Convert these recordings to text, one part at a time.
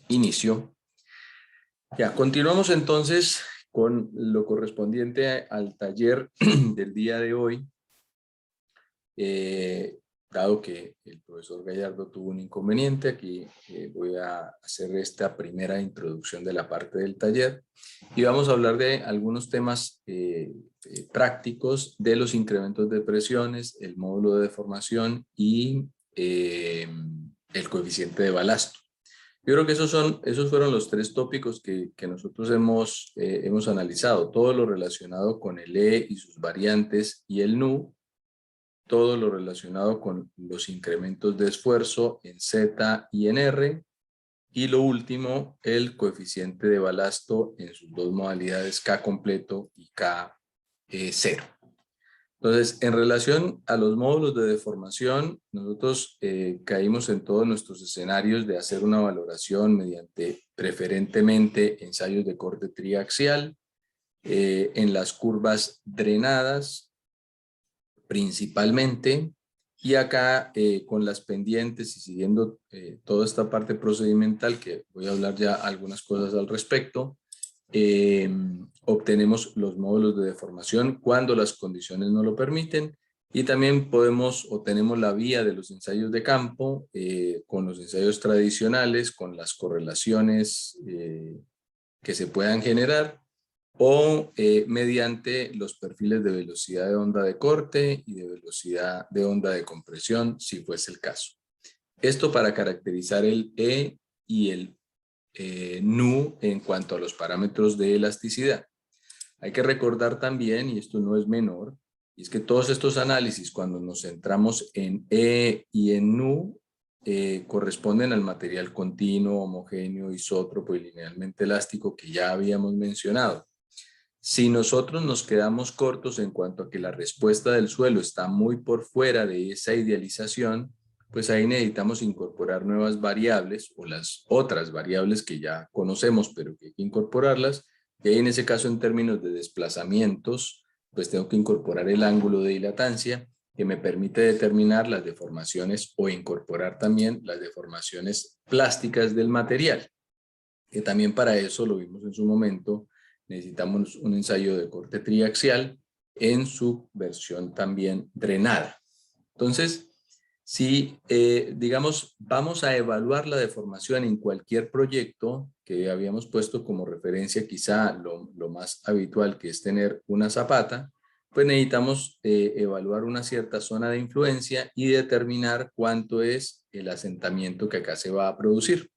inicio. Ya, continuamos entonces con lo correspondiente al taller del día de hoy. Dado que el profesor Gallardo tuvo un inconveniente, aquí voy a hacer esta primera introducción de la parte del taller y vamos a hablar de algunos temas prácticos de los incrementos de presiones, el módulo de deformación y el coeficiente de balasto. Yo creo que esos fueron los tres tópicos que nosotros hemos analizado, todo lo relacionado con el E y sus variantes y el NU, todo lo relacionado con los incrementos de esfuerzo en Z y en R, y lo último, el coeficiente de balasto en sus dos modalidades K completo y K cero. Entonces, en relación a los módulos de deformación, nosotros caímos en todos nuestros escenarios de hacer una valoración mediante preferentemente ensayos de corte triaxial, en las curvas drenadas principalmente, y acá con las pendientes y siguiendo toda esta parte procedimental, que voy a hablar ya algunas cosas al respecto, obtenemos los módulos de deformación cuando las condiciones no lo permiten, y también podemos o tenemos la vía de los ensayos de campo con los ensayos tradicionales, con las correlaciones que se puedan generar, o mediante los perfiles de velocidad de onda de corte y de velocidad de onda de compresión, si fuese el caso. Esto para caracterizar el E y el NU en cuanto a los parámetros de elasticidad. Hay que recordar también, y esto no es menor, y es que todos estos análisis, cuando nos centramos en E y en NU, corresponden al material continuo, homogéneo, isótropo y linealmente elástico que ya habíamos mencionado. Si nosotros nos quedamos cortos en cuanto a que la respuesta del suelo está muy por fuera de esa idealización, pues ahí necesitamos incorporar nuevas variables o las otras variables que ya conocemos, pero que hay que incorporarlas. Y ahí en ese caso, en términos de desplazamientos, pues tengo que incorporar el ángulo de dilatancia que me permite determinar las deformaciones o incorporar también las deformaciones plásticas del material, que también para eso lo vimos en su momento. Necesitamos un ensayo de corte triaxial en su versión también drenada. Entonces, si digamos vamos a evaluar la deformación en cualquier proyecto que habíamos puesto como referencia, quizá lo más habitual, que es tener una zapata, pues necesitamos evaluar una cierta zona de influencia y determinar cuánto es el asentamiento que acá se va a producir.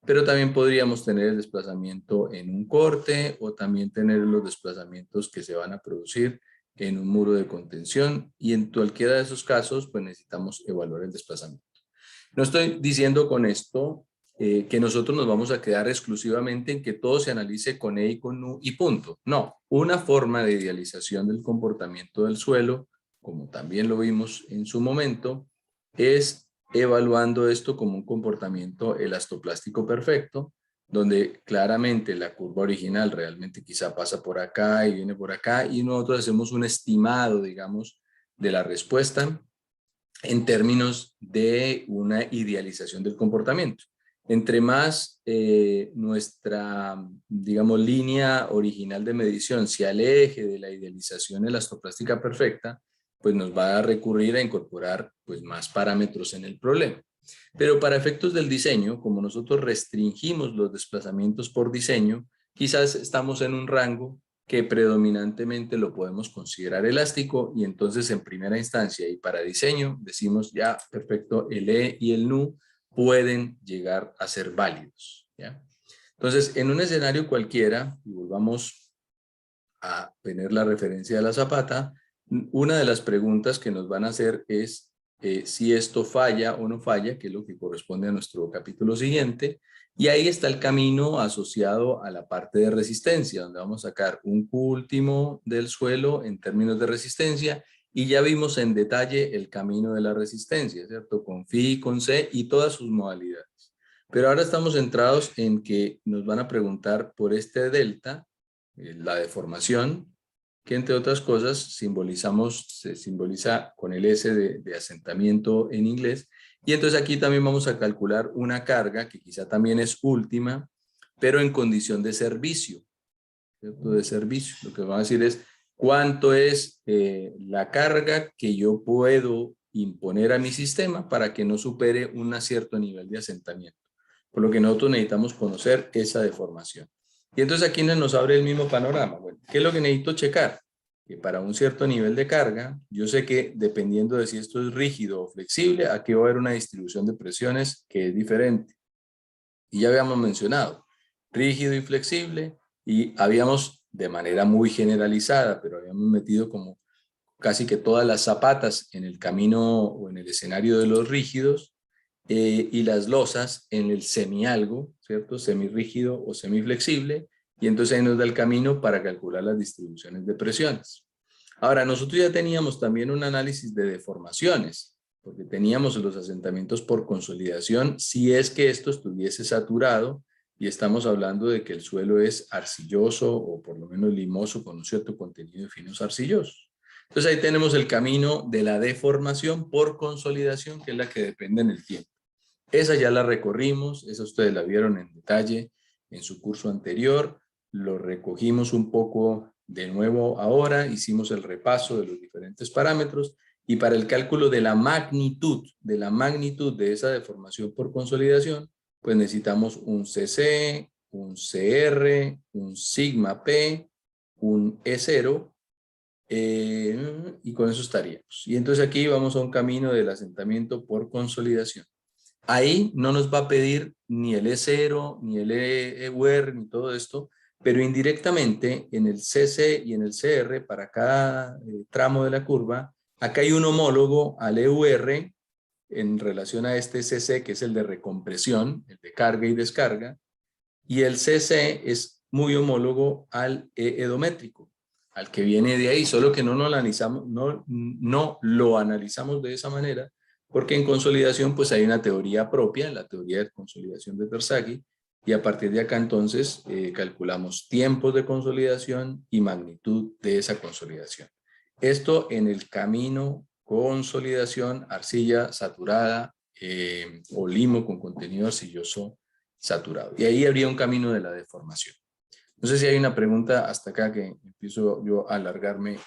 Pero también podríamos tener el desplazamiento en un corte o también tener los desplazamientos que se van a producir en un muro de contención, y en cualquiera de esos casos pues necesitamos evaluar el desplazamiento. No estoy diciendo con esto que nosotros nos vamos a quedar exclusivamente en que todo se analice con E y con U y punto. No, una forma de idealización del comportamiento del suelo, como también lo vimos en su momento, es evaluando esto como un comportamiento elastoplástico perfecto, donde claramente la curva original realmente quizá pasa por acá y viene por acá, y nosotros hacemos un estimado, digamos, de la respuesta en términos de una idealización del comportamiento. Entre más nuestra, digamos, línea original de medición se aleje de la idealización elastoplástica perfecta, pues nos va a recurrir a incorporar pues más parámetros en el problema. Pero para efectos del diseño, como nosotros restringimos los desplazamientos por diseño, quizás estamos en un rango que predominantemente lo podemos considerar elástico, y entonces en primera instancia y para diseño decimos ya, perfecto, el E y el NU pueden llegar a ser válidos, ¿ya? Entonces, en un escenario cualquiera, y volvamos a tener la referencia de la zapata, una de las preguntas que nos van a hacer es si esto falla o no falla, que es lo que corresponde a nuestro capítulo siguiente, y ahí está el camino asociado a la parte de resistencia, donde vamos a sacar un Q último del suelo en términos de resistencia, y ya vimos en detalle el camino de la resistencia, ¿cierto? Con Phi, con C y todas sus modalidades. Pero ahora estamos centrados en que nos van a preguntar por este delta, la deformación, que entre otras cosas se simboliza con el S de asentamiento en inglés, Y entonces aquí también vamos a calcular una carga que quizá también es última, pero en condición de servicio, ¿cierto? De servicio. Lo que vamos a decir es cuánto es la carga que yo puedo imponer a mi sistema para que no supere un cierto nivel de asentamiento. Por lo que nosotros necesitamos conocer esa deformación. Y entonces aquí nos abre el mismo panorama. Bueno, ¿qué es lo que necesito checar? Que para un cierto nivel de carga, yo sé que dependiendo de si esto es rígido o flexible, aquí va a haber una distribución de presiones que es diferente. Y ya habíamos mencionado, rígido y flexible, y habíamos de manera muy generalizada, pero habíamos metido como casi que todas las zapatas en el camino o en el escenario de los rígidos, y las losas en el semialgo, ¿cierto? Semirrígido o semiflexible, y entonces ahí nos da el camino para calcular las distribuciones de presiones. Ahora, nosotros ya teníamos también un análisis de deformaciones, porque teníamos los asentamientos por consolidación, si es que esto estuviese saturado, y estamos hablando de que el suelo es arcilloso o por lo menos limoso con un cierto contenido de finos arcillosos. Entonces ahí tenemos el camino de la deformación por consolidación, que es la que depende en el tiempo. Esa ya la recorrimos, esa ustedes la vieron en detalle en su curso anterior, lo recogimos un poco de nuevo ahora, hicimos el repaso de los diferentes parámetros y para el cálculo de la magnitud de esa deformación por consolidación, pues necesitamos un CC, un CR, un sigma P, un E0, y con eso estaríamos. Y entonces aquí vamos a un camino del asentamiento por consolidación. Ahí no nos va a pedir ni el E0, ni el EUR, ni todo esto, pero indirectamente en el CC y en el CR, para cada tramo de la curva, acá hay un homólogo al EUR en relación a este CC, que es el de recompresión, el de carga y descarga, y el CC es muy homólogo al edométrico, al que viene de ahí, solo que no lo analizamos de esa manera, porque en consolidación pues hay una teoría propia, la teoría de consolidación de Terzaghi, y a partir de acá entonces calculamos tiempos de consolidación y magnitud de esa consolidación. Esto en el camino consolidación, arcilla saturada o limo con contenido arcilloso saturado. Y ahí habría un camino de la deformación. No sé si hay una pregunta hasta acá que empiezo yo a alargarme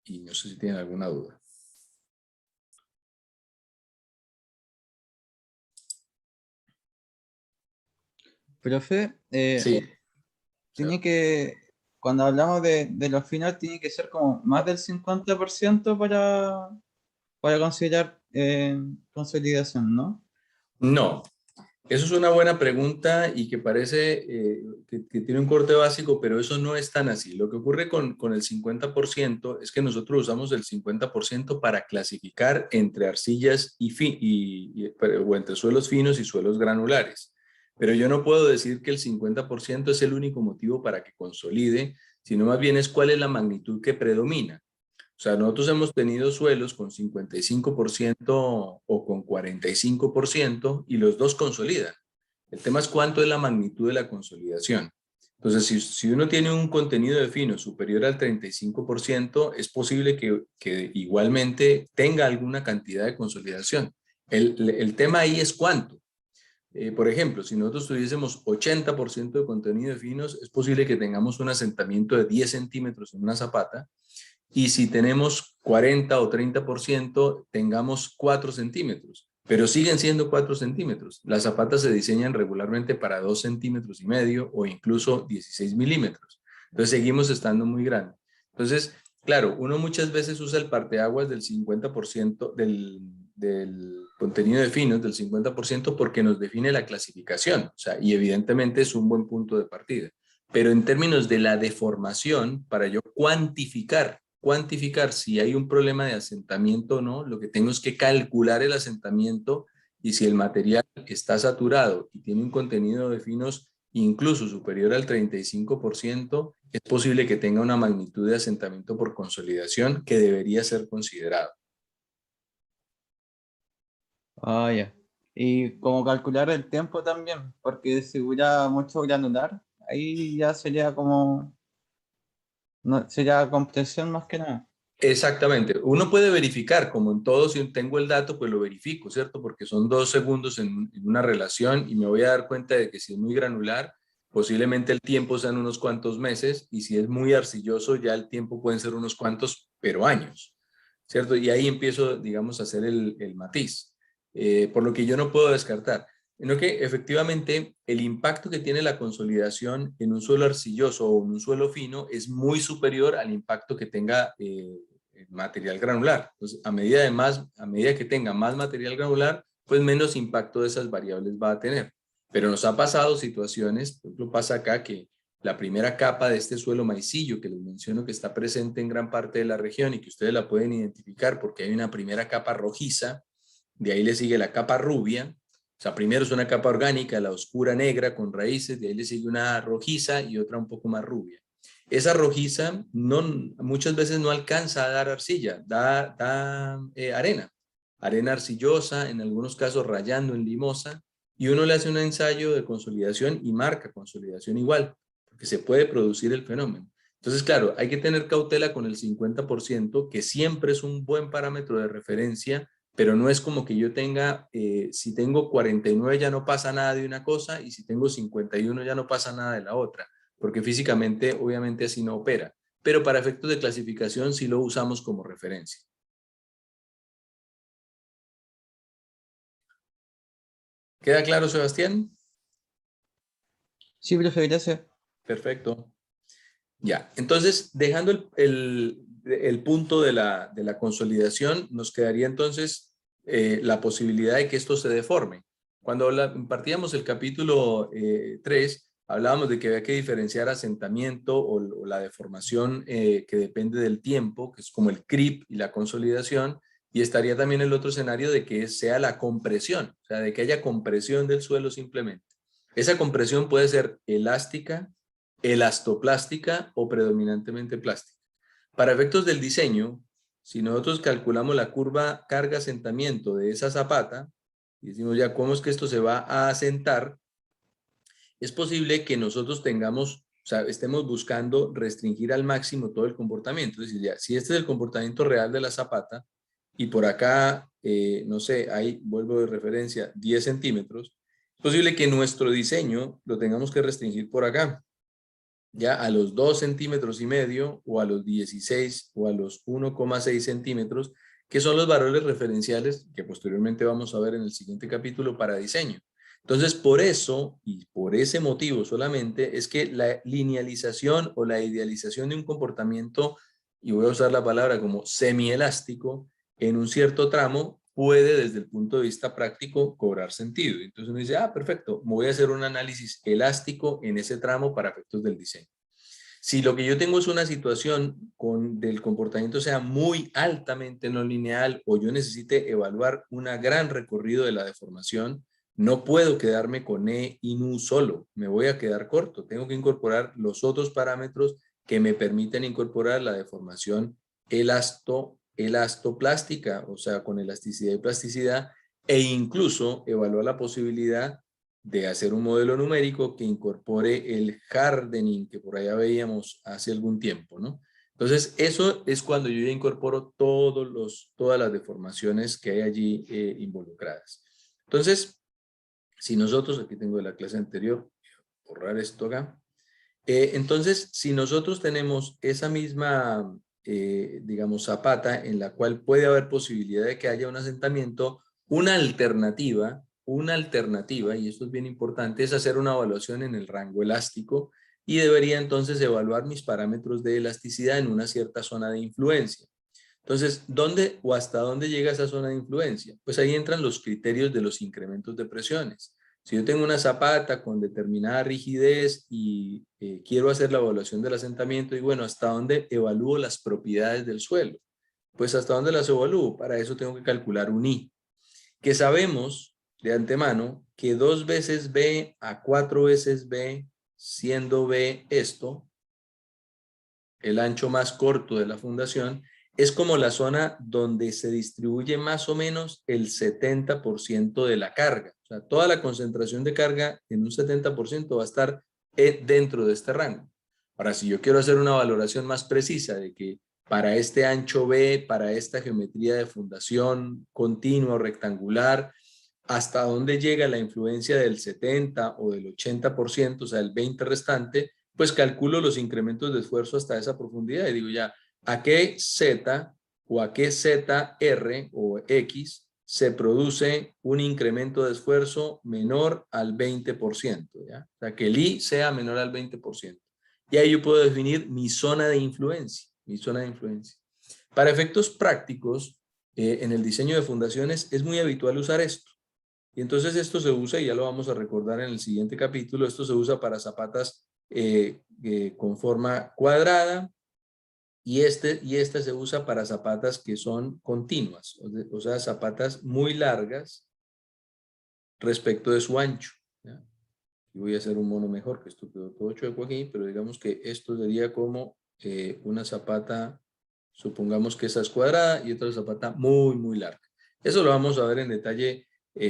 y no sé si tienen alguna duda. Profe, Sí, tiene que, cuando hablamos de los finos, tiene que ser como más del 50% para considerar consolidación, ¿no? no. Eso es una buena pregunta y que parece que tiene un corte básico, pero eso no es tan así. Lo que ocurre con el 50% es que nosotros usamos el 50% para clasificar entre arcillas o entre suelos finos y suelos granulares. Pero yo no puedo decir que el 50% es el único motivo para que consolide, sino más bien es cuál es la magnitud que predomina. O sea, nosotros hemos tenido suelos con 55% o con 45% y los dos consolidan. El tema es cuánto es la magnitud de la consolidación. Entonces, si uno tiene un contenido de fino superior al 35%, es posible que igualmente tenga alguna cantidad de consolidación. El tema ahí es cuánto. Por ejemplo, si nosotros tuviésemos 80% de contenido de finos, es posible que tengamos un asentamiento de 10 centímetros en una zapata, y si tenemos 40 o 30%, tengamos 4 centímetros, pero siguen siendo 4 centímetros. Las zapatas se diseñan regularmente para 2 centímetros y medio o incluso 16 milímetros. Entonces seguimos estando muy grandes. Entonces, claro, uno muchas veces usa el parteaguas del 50% del contenido de finos, del 50%, porque nos define la clasificación. O sea, y evidentemente es un buen punto de partida. Pero en términos de la deformación, para yo cuantificar si hay un problema de asentamiento o no, lo que tengo es que calcular el asentamiento y si el material está saturado y tiene un contenido de finos incluso superior al 35%, es posible que tenga una magnitud de asentamiento por consolidación que debería ser considerado. Ah, ya. Y como calcular el tiempo también, porque si hubiera mucho granular, ahí ya sería como, no, sería compresión más que nada. Exactamente. Uno puede verificar, como en todo, si tengo el dato, pues lo verifico, ¿cierto? Porque son 2 segundos en una relación y me voy a dar cuenta de que si es muy granular, posiblemente el tiempo sean unos cuantos meses y si es muy arcilloso, ya el tiempo pueden ser unos cuantos, pero años, ¿cierto? Y ahí empiezo, digamos, a hacer el matiz, por lo que yo no puedo descartar. Sino que efectivamente el impacto que tiene la consolidación en un suelo arcilloso o en un suelo fino es muy superior al impacto que tenga material granular. Entonces, a medida que tenga más material granular, pues menos impacto de esas variables va a tener. Pero nos ha pasado situaciones, por ejemplo, pasa acá que la primera capa de este suelo maicillo que les menciono que está presente en gran parte de la región y que ustedes la pueden identificar porque hay una primera capa rojiza, de ahí le sigue la capa rubia, o sea, primero es una capa orgánica, la oscura negra con raíces, de ahí le sigue una rojiza y otra un poco más rubia. Esa rojiza muchas veces no alcanza a dar arcilla, da arena arcillosa, en algunos casos rayando en limosa, y uno le hace un ensayo de consolidación y marca consolidación igual, porque se puede producir el fenómeno. Entonces, claro, hay que tener cautela con el 50%, que siempre es un buen parámetro de referencia, pero no es como que yo tenga, si tengo 49 ya no pasa nada de una cosa y si tengo 51 ya no pasa nada de la otra, porque físicamente obviamente así no opera, pero para efectos de clasificación sí lo usamos como referencia. ¿Queda claro, Sebastián? Sí, profe, gracias. Perfecto. Ya, entonces, dejando el punto de la consolidación, nos quedaría entonces la posibilidad de que esto se deforme. Cuando impartíamos el capítulo 3, hablábamos de que había que diferenciar asentamiento o la deformación que depende del tiempo, que es como el creep y la consolidación, y estaría también el otro escenario de que sea la compresión, o sea, de que haya compresión del suelo simplemente. Esa compresión puede ser elástica, elastoplástica o predominantemente plástica. Para efectos del diseño, si nosotros calculamos la curva carga-asentamiento de esa zapata, y decimos ya cómo es que esto se va a asentar, es posible que nosotros tengamos, o sea, estemos buscando restringir al máximo todo el comportamiento. Es decir, ya, si este es el comportamiento real de la zapata, y por acá, no sé, ahí vuelvo de referencia 10 centímetros, es posible que nuestro diseño lo tengamos que restringir por acá, ya a los 2,5 centímetros o a los 16 o a los 1,6 centímetros, que son los valores referenciales que posteriormente vamos a ver en el siguiente capítulo para diseño. Entonces, por eso y por ese motivo solamente es que la linealización o la idealización de un comportamiento, y voy a usar la palabra como semielástico, en un cierto tramo puede desde el punto de vista práctico cobrar sentido. Entonces uno dice, ah, perfecto, voy a hacer un análisis elástico en ese tramo para efectos del diseño. Si lo que yo tengo es una situación del comportamiento sea muy altamente no lineal o yo necesite evaluar un gran recorrido de la deformación, no puedo quedarme con E y NU solo, me voy a quedar corto, tengo que incorporar los otros parámetros que me permiten incorporar la deformación elastoplástica, o sea, con elasticidad y plasticidad, e incluso evaluar la posibilidad de hacer un modelo numérico que incorpore el hardening que por allá veíamos hace algún tiempo, ¿no? Entonces, eso es cuando yo ya incorporo todas las deformaciones que hay allí involucradas. Entonces, si nosotros, aquí tengo de la clase anterior, borrar esto acá. Entonces, si nosotros tenemos esa misma, digamos, zapata en la cual puede haber posibilidad de que haya un asentamiento, una alternativa, y esto es bien importante, es hacer una evaluación en el rango elástico y debería entonces evaluar mis parámetros de elasticidad en una cierta zona de influencia. Entonces, ¿dónde o hasta dónde llega esa zona de influencia? Pues ahí entran los criterios de los incrementos de presiones. Si yo tengo una zapata con determinada rigidez y quiero hacer la evaluación del asentamiento, y bueno, ¿hasta dónde evalúo las propiedades del suelo? Pues ¿hasta dónde las evalúo? Para eso tengo que calcular un I, que sabemos de antemano que 2 veces B a 4 veces B, siendo B esto, el ancho más corto de la fundación, es como la zona donde se distribuye más o menos el 70% de la carga. O sea, toda la concentración de carga en un 70% va a estar dentro de este rango. Ahora, si yo quiero hacer una valoración más precisa de que para este ancho B, para esta geometría de fundación continua o rectangular, hasta dónde llega la influencia del 70 o del 80%, o sea, el 20 restante, pues calculo los incrementos de esfuerzo hasta esa profundidad y digo ya, ¿a qué Z o a qué ZR o X se produce un incremento de esfuerzo menor al 20%? ¿Ya? O sea, que el I sea menor al 20%. Y ahí yo puedo definir mi zona de influencia, Para efectos prácticos, en el diseño de fundaciones es muy habitual usar esto. Y entonces esto se usa, y ya lo vamos a recordar en el siguiente capítulo, esto se usa para zapatas con forma cuadrada, y este se usa para zapatas que son continuas, o sea, zapatas muy largas respecto de su ancho. ¿Ya? Y voy a hacer un mono mejor, que esto quedó todo chueco aquí, pero digamos que esto sería como una zapata, supongamos que esa es cuadrada y otra zapata muy, muy larga. Eso lo vamos a ver en detalle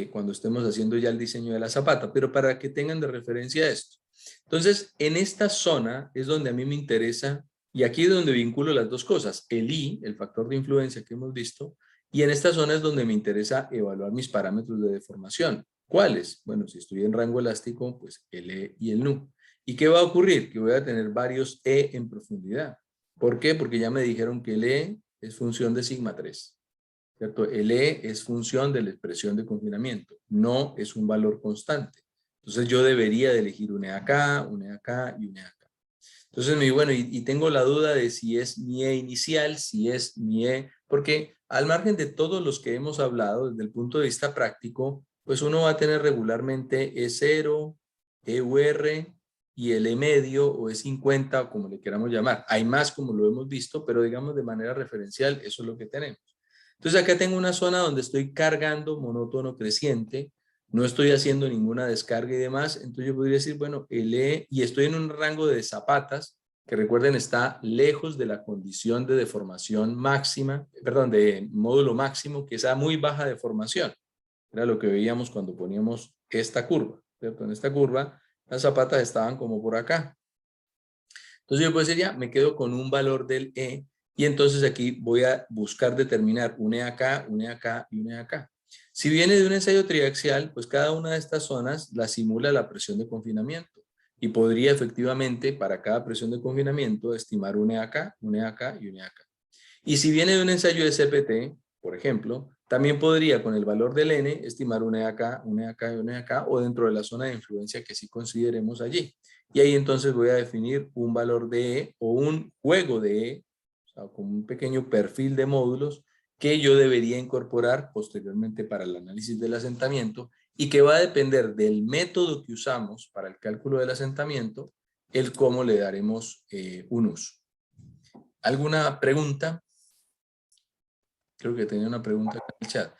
cuando estemos haciendo ya el diseño de la zapata, pero para que tengan de referencia esto. Entonces, en esta zona es donde a mí me interesa, y aquí es donde vinculo las dos cosas, el I, el factor de influencia que hemos visto, y en esta zona es donde me interesa evaluar mis parámetros de deformación. ¿Cuáles? Bueno, si estoy en rango elástico, pues el E y el NU. ¿Y qué va a ocurrir? Que voy a tener varios E en profundidad. ¿Por qué? Porque ya me dijeron que el E es función de sigma 3. ¿Cierto? El E es función de la expresión de confinamiento, no es un valor constante. Entonces yo debería de elegir un E acá, un E acá y un E acá. Entonces, bueno, y tengo la duda de si es mi E inicial, si es mi E, porque al margen de todos los que hemos hablado, desde el punto de vista práctico, pues uno va a tener regularmente E0, EUR y el E medio o E50 o como le queramos llamar. Hay más como lo hemos visto, pero digamos de manera referencial, eso es lo que tenemos. Entonces acá tengo una zona donde estoy cargando monótono creciente, no estoy haciendo ninguna descarga y demás, entonces yo podría decir, bueno, el E, y estoy en un rango de zapatas, que recuerden está lejos de la condición de deformación máxima, perdón, de módulo máximo, que es a muy baja deformación. Era lo que veíamos cuando poníamos esta curva, ¿cierto? En esta curva, las zapatas estaban como por acá. Entonces yo puedo decir ya, me quedo con un valor del E, y entonces aquí voy a buscar determinar un E acá, un E acá y un E acá. Si viene de un ensayo triaxial, pues cada una de estas zonas la simula la presión de confinamiento y podría efectivamente para cada presión de confinamiento estimar un E acá, un E acá y un E acá. Y si viene de un ensayo de CPT, por ejemplo, también podría con el valor del N estimar un E acá, un E acá y un E acá o dentro de la zona de influencia que sí consideremos allí. Y ahí entonces voy a definir un valor de E o un juego de E, o sea, como un pequeño perfil de módulos que yo debería incorporar posteriormente para el análisis del asentamiento y que va a depender del método que usamos para el cálculo del asentamiento, el cómo le daremos un uso. ¿Alguna pregunta? Creo que tenía una pregunta en el chat.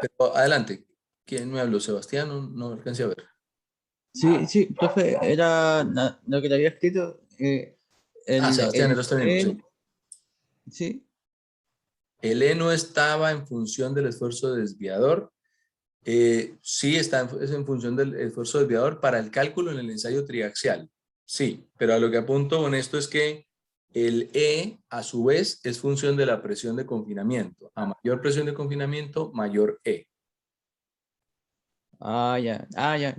Pero adelante. ¿Quién me habló? Sebastián, no alcancé a ver. Sí, sí, profe, era lo que le había escrito. Sebastián, El era usted mismo, sí. E, sí. El E no estaba en función del esfuerzo desviador. Sí, es en función del esfuerzo desviador para el cálculo en el ensayo triaxial. Sí, pero a lo que apunto con esto es que el E, a su vez, es función de la presión de confinamiento. A mayor presión de confinamiento, mayor E. Ya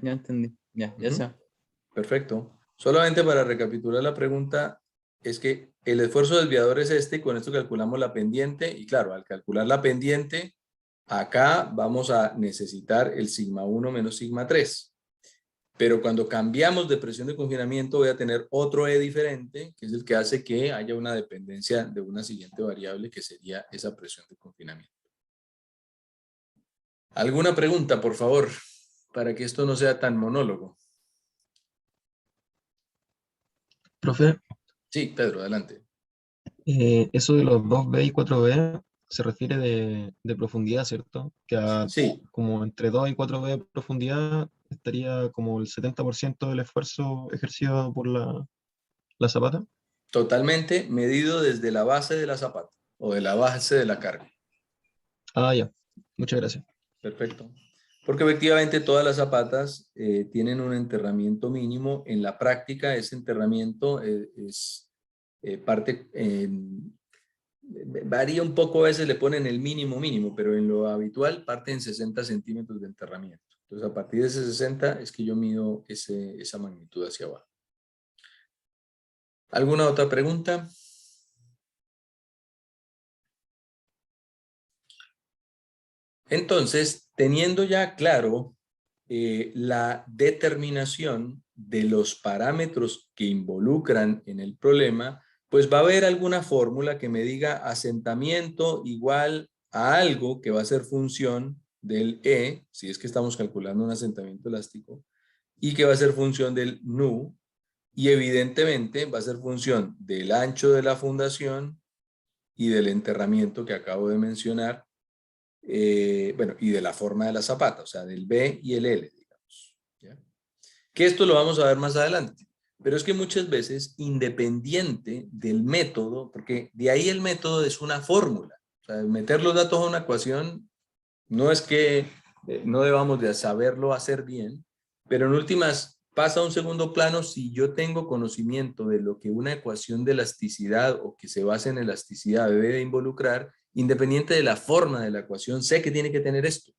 entendí. Ya sé. Perfecto. Solamente para recapitular la pregunta, es que el esfuerzo desviador es este y con esto calculamos la pendiente y claro, al calcular la pendiente, acá vamos a necesitar el sigma 1 menos sigma 3. Pero cuando cambiamos de presión de confinamiento voy a tener otro E diferente, que es el que hace que haya una dependencia de una siguiente variable que sería esa presión de confinamiento. ¿Alguna pregunta, por favor, para que esto no sea tan monólogo? Profe, Sí, Pedro, adelante. eso de los 2B y 4B se refiere de profundidad, ¿cierto? Que Sí, como entre 2 y 4B de profundidad estaría como el 70% del esfuerzo ejercido por la zapata. totalmente medido desde la base de la zapata o de la base de la carga. Ya. Muchas gracias. Perfecto. Porque efectivamente todas las zapatas tienen un enterramiento mínimo. En la práctica ese enterramiento es varía un poco, a veces le ponen el mínimo, pero en lo habitual parte en 60 centímetros de enterramiento. Entonces, a partir de ese 60 es que yo mido esa magnitud hacia abajo. ¿Alguna otra pregunta? Entonces, teniendo ya claro la determinación de los parámetros que involucran en el problema, pues va a haber alguna fórmula que me diga asentamiento igual a algo que va a ser función del E, si es que estamos calculando un asentamiento elástico, y que va a ser función del nu, y evidentemente va a ser función del ancho de la fundación y del enterramiento que acabo de mencionar, bueno, y de la forma de la zapata, o sea, del B y el L, digamos. ¿Ya? Que esto lo vamos a ver más adelante. Pero es que muchas veces, independiente del método, porque de ahí el método es una fórmula. O sea, meter los datos a una ecuación no es que no debamos de saberlo hacer bien, pero en últimas pasa a un segundo plano si yo tengo conocimiento de lo que una ecuación de elasticidad o que se basa en elasticidad debe de involucrar, independiente de la forma de la ecuación, sé que tiene que tener esto.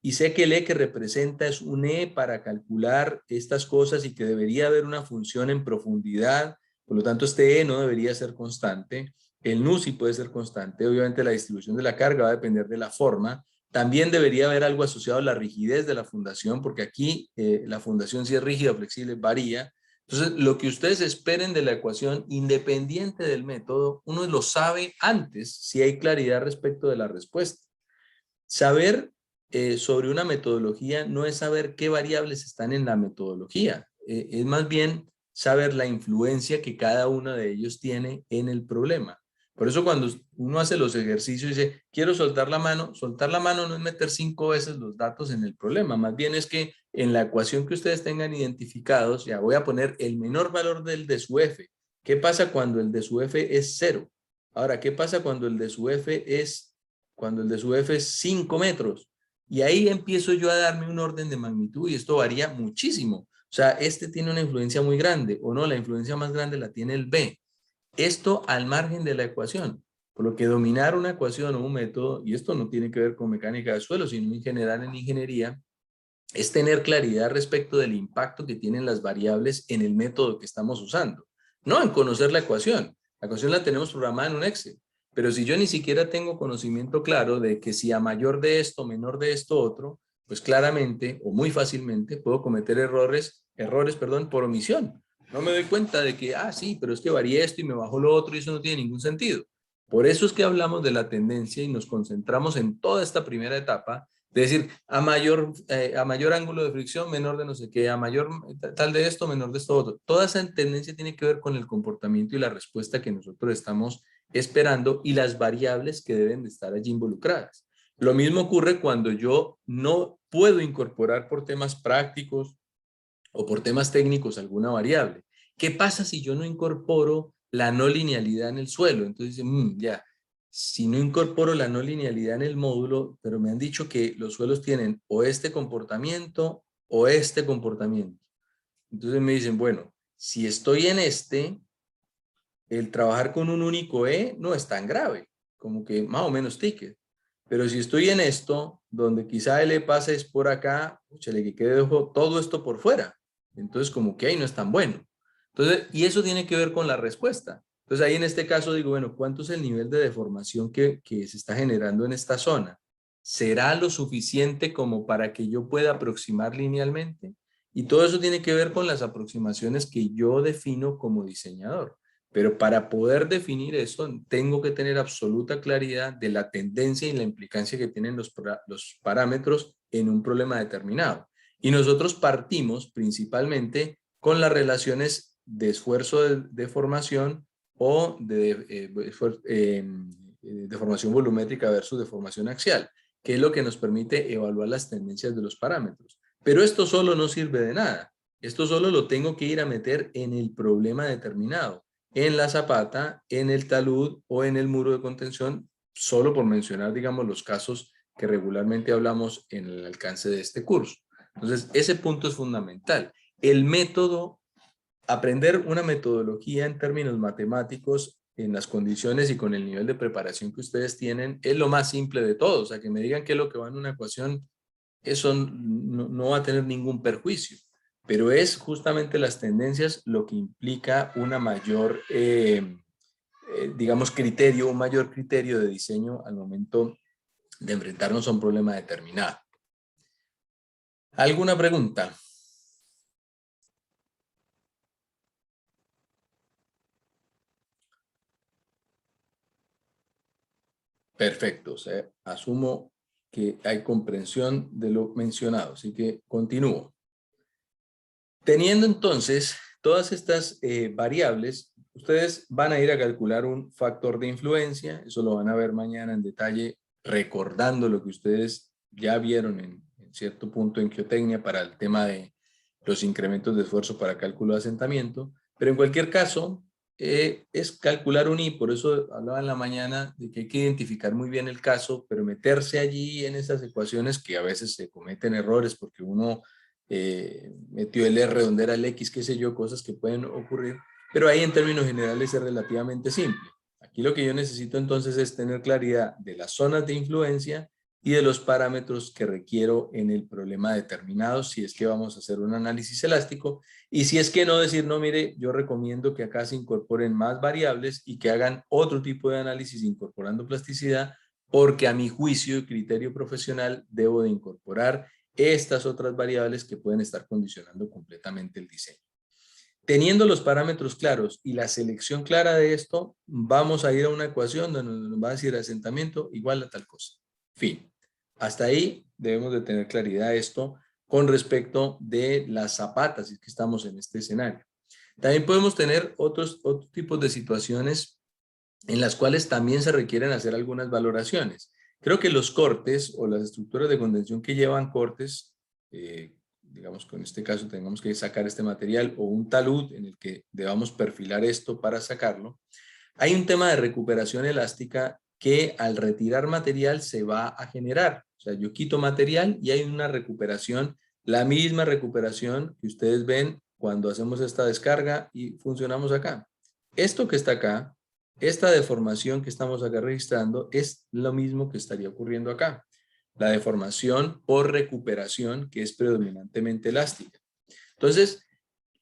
Y sé que el E que representa es un E para calcular estas cosas y que debería haber una función en profundidad. Por lo tanto, este E no debería ser constante. El nu sí puede ser constante. Obviamente la distribución de la carga va a depender de la forma. También debería haber algo asociado a la rigidez de la fundación, porque aquí la fundación, si es rígida o flexible, varía. Entonces, lo que ustedes esperen de la ecuación, independiente del método, uno lo sabe antes si hay claridad respecto de la respuesta. Saber sobre una metodología no es saber qué variables están en la metodología, es más bien saber la influencia que cada uno de ellos tiene en el problema. Por eso cuando uno hace los ejercicios y dice, quiero soltar la mano no es meter 5 veces los datos en el problema, más bien es que en la ecuación que ustedes tengan identificados, ya voy a poner el menor valor del de su F. ¿Qué pasa cuando el de su F es 0? Ahora, ¿qué pasa cuando el de su F es 5 metros? Y ahí empiezo yo a darme un orden de magnitud y esto varía muchísimo. O sea, este tiene una influencia muy grande o no, la influencia más grande la tiene el B. Esto al margen de la ecuación. Por lo que dominar una ecuación o un método, y esto no tiene que ver con mecánica de suelo, sino en general en ingeniería, es tener claridad respecto del impacto que tienen las variables en el método que estamos usando. No en conocer la ecuación. La ecuación la tenemos programada en un Excel. Pero si yo ni siquiera tengo conocimiento claro de que si a mayor de esto, menor de esto otro, pues claramente o muy fácilmente puedo cometer errores, por omisión. No me doy cuenta de que, sí, pero es que varié esto y me bajó lo otro y eso no tiene ningún sentido. Por eso es que hablamos de la tendencia y nos concentramos en toda esta primera etapa, de decir, a mayor ángulo de fricción, menor de no sé qué, a mayor tal de esto, menor de esto otro. Toda esa tendencia tiene que ver con el comportamiento y la respuesta que nosotros estamos esperando y las variables que deben de estar allí involucradas. Lo mismo ocurre cuando yo no puedo incorporar por temas prácticos o por temas técnicos alguna variable. ¿Qué pasa si yo no incorporo la no linealidad en el suelo? Entonces, ya, si no incorporo la no linealidad en el módulo, pero me han dicho que los suelos tienen o este comportamiento o este comportamiento. Entonces me dicen, bueno, si estoy en este, el trabajar con un único E no es tan grave, como que más o menos ticket. Pero si estoy en esto, donde quizá el E pase es por acá, le que quede todo esto por fuera. Entonces como que ahí no es tan bueno. Entonces, y eso tiene que ver con la respuesta. Entonces ahí en este caso digo, bueno, ¿cuánto es el nivel de deformación que se está generando en esta zona? ¿Será lo suficiente como para que yo pueda aproximar linealmente? Y todo eso tiene que ver con las aproximaciones que yo defino como diseñador. Pero para poder definir eso, tengo que tener absoluta claridad de la tendencia y la implicancia que tienen los parámetros en un problema determinado. Y nosotros partimos principalmente con las relaciones de esfuerzo de formación o de deformación volumétrica versus deformación axial, que es lo que nos permite evaluar las tendencias de los parámetros. Pero esto solo no sirve de nada. Esto solo lo tengo que ir a meter en el problema determinado, en la zapata, en el talud o en el muro de contención, solo por mencionar, digamos, los casos que regularmente hablamos en el alcance de este curso. Entonces, ese punto es fundamental. El método aprender una metodología en términos matemáticos en las condiciones y con el nivel de preparación que ustedes tienen es lo más simple de todo. O sea, que me digan qué es lo que va en una ecuación, eso no va a tener ningún perjuicio. Pero es justamente las tendencias lo que implica una mayor, digamos, criterio, un mayor criterio de diseño al momento de enfrentarnos a un problema determinado. ¿Alguna pregunta? Perfecto, o sea, asumo que hay comprensión de lo mencionado, así que continúo. Teniendo entonces todas estas variables, ustedes van a ir a calcular un factor de influencia, eso lo van a ver mañana en detalle, recordando lo que ustedes ya vieron en cierto punto en geotecnia para el tema de los incrementos de esfuerzo para cálculo de asentamiento, pero en cualquier caso es calcular un I, por eso hablaba en la mañana de que hay que identificar muy bien el caso, pero meterse allí en esas ecuaciones que a veces se cometen errores porque uno metió el R donde era el X, qué sé yo, cosas que pueden ocurrir, pero ahí en términos generales es relativamente simple. Aquí lo que yo necesito entonces es tener claridad de las zonas de influencia y de los parámetros que requiero en el problema determinado, si es que vamos a hacer un análisis elástico, y si es que no, decir, no, mire, yo recomiendo que acá se incorporen más variables y que hagan otro tipo de análisis incorporando plasticidad, porque a mi juicio y criterio profesional debo de incorporar estas otras variables que pueden estar condicionando completamente el diseño. Teniendo los parámetros claros y la selección clara de esto, vamos a ir a una ecuación donde nos va a decir asentamiento igual a tal cosa. Fin. Hasta ahí debemos de tener claridad de esto con respecto de las zapatas, si es que estamos en este escenario. También podemos tener otros tipos de situaciones en las cuales también se requieren hacer algunas valoraciones. Creo que los cortes o las estructuras de contención que llevan cortes, digamos que en este caso tengamos que sacar este material o un talud en el que debamos perfilar esto para sacarlo, hay un tema de recuperación elástica que al retirar material se va a generar. O sea, yo quito material y hay una recuperación, la misma recuperación que ustedes ven cuando hacemos esta descarga y funcionamos acá. Esto que está acá, esta deformación que estamos acá registrando es lo mismo que estaría ocurriendo acá. La deformación por recuperación que es predominantemente elástica. Entonces,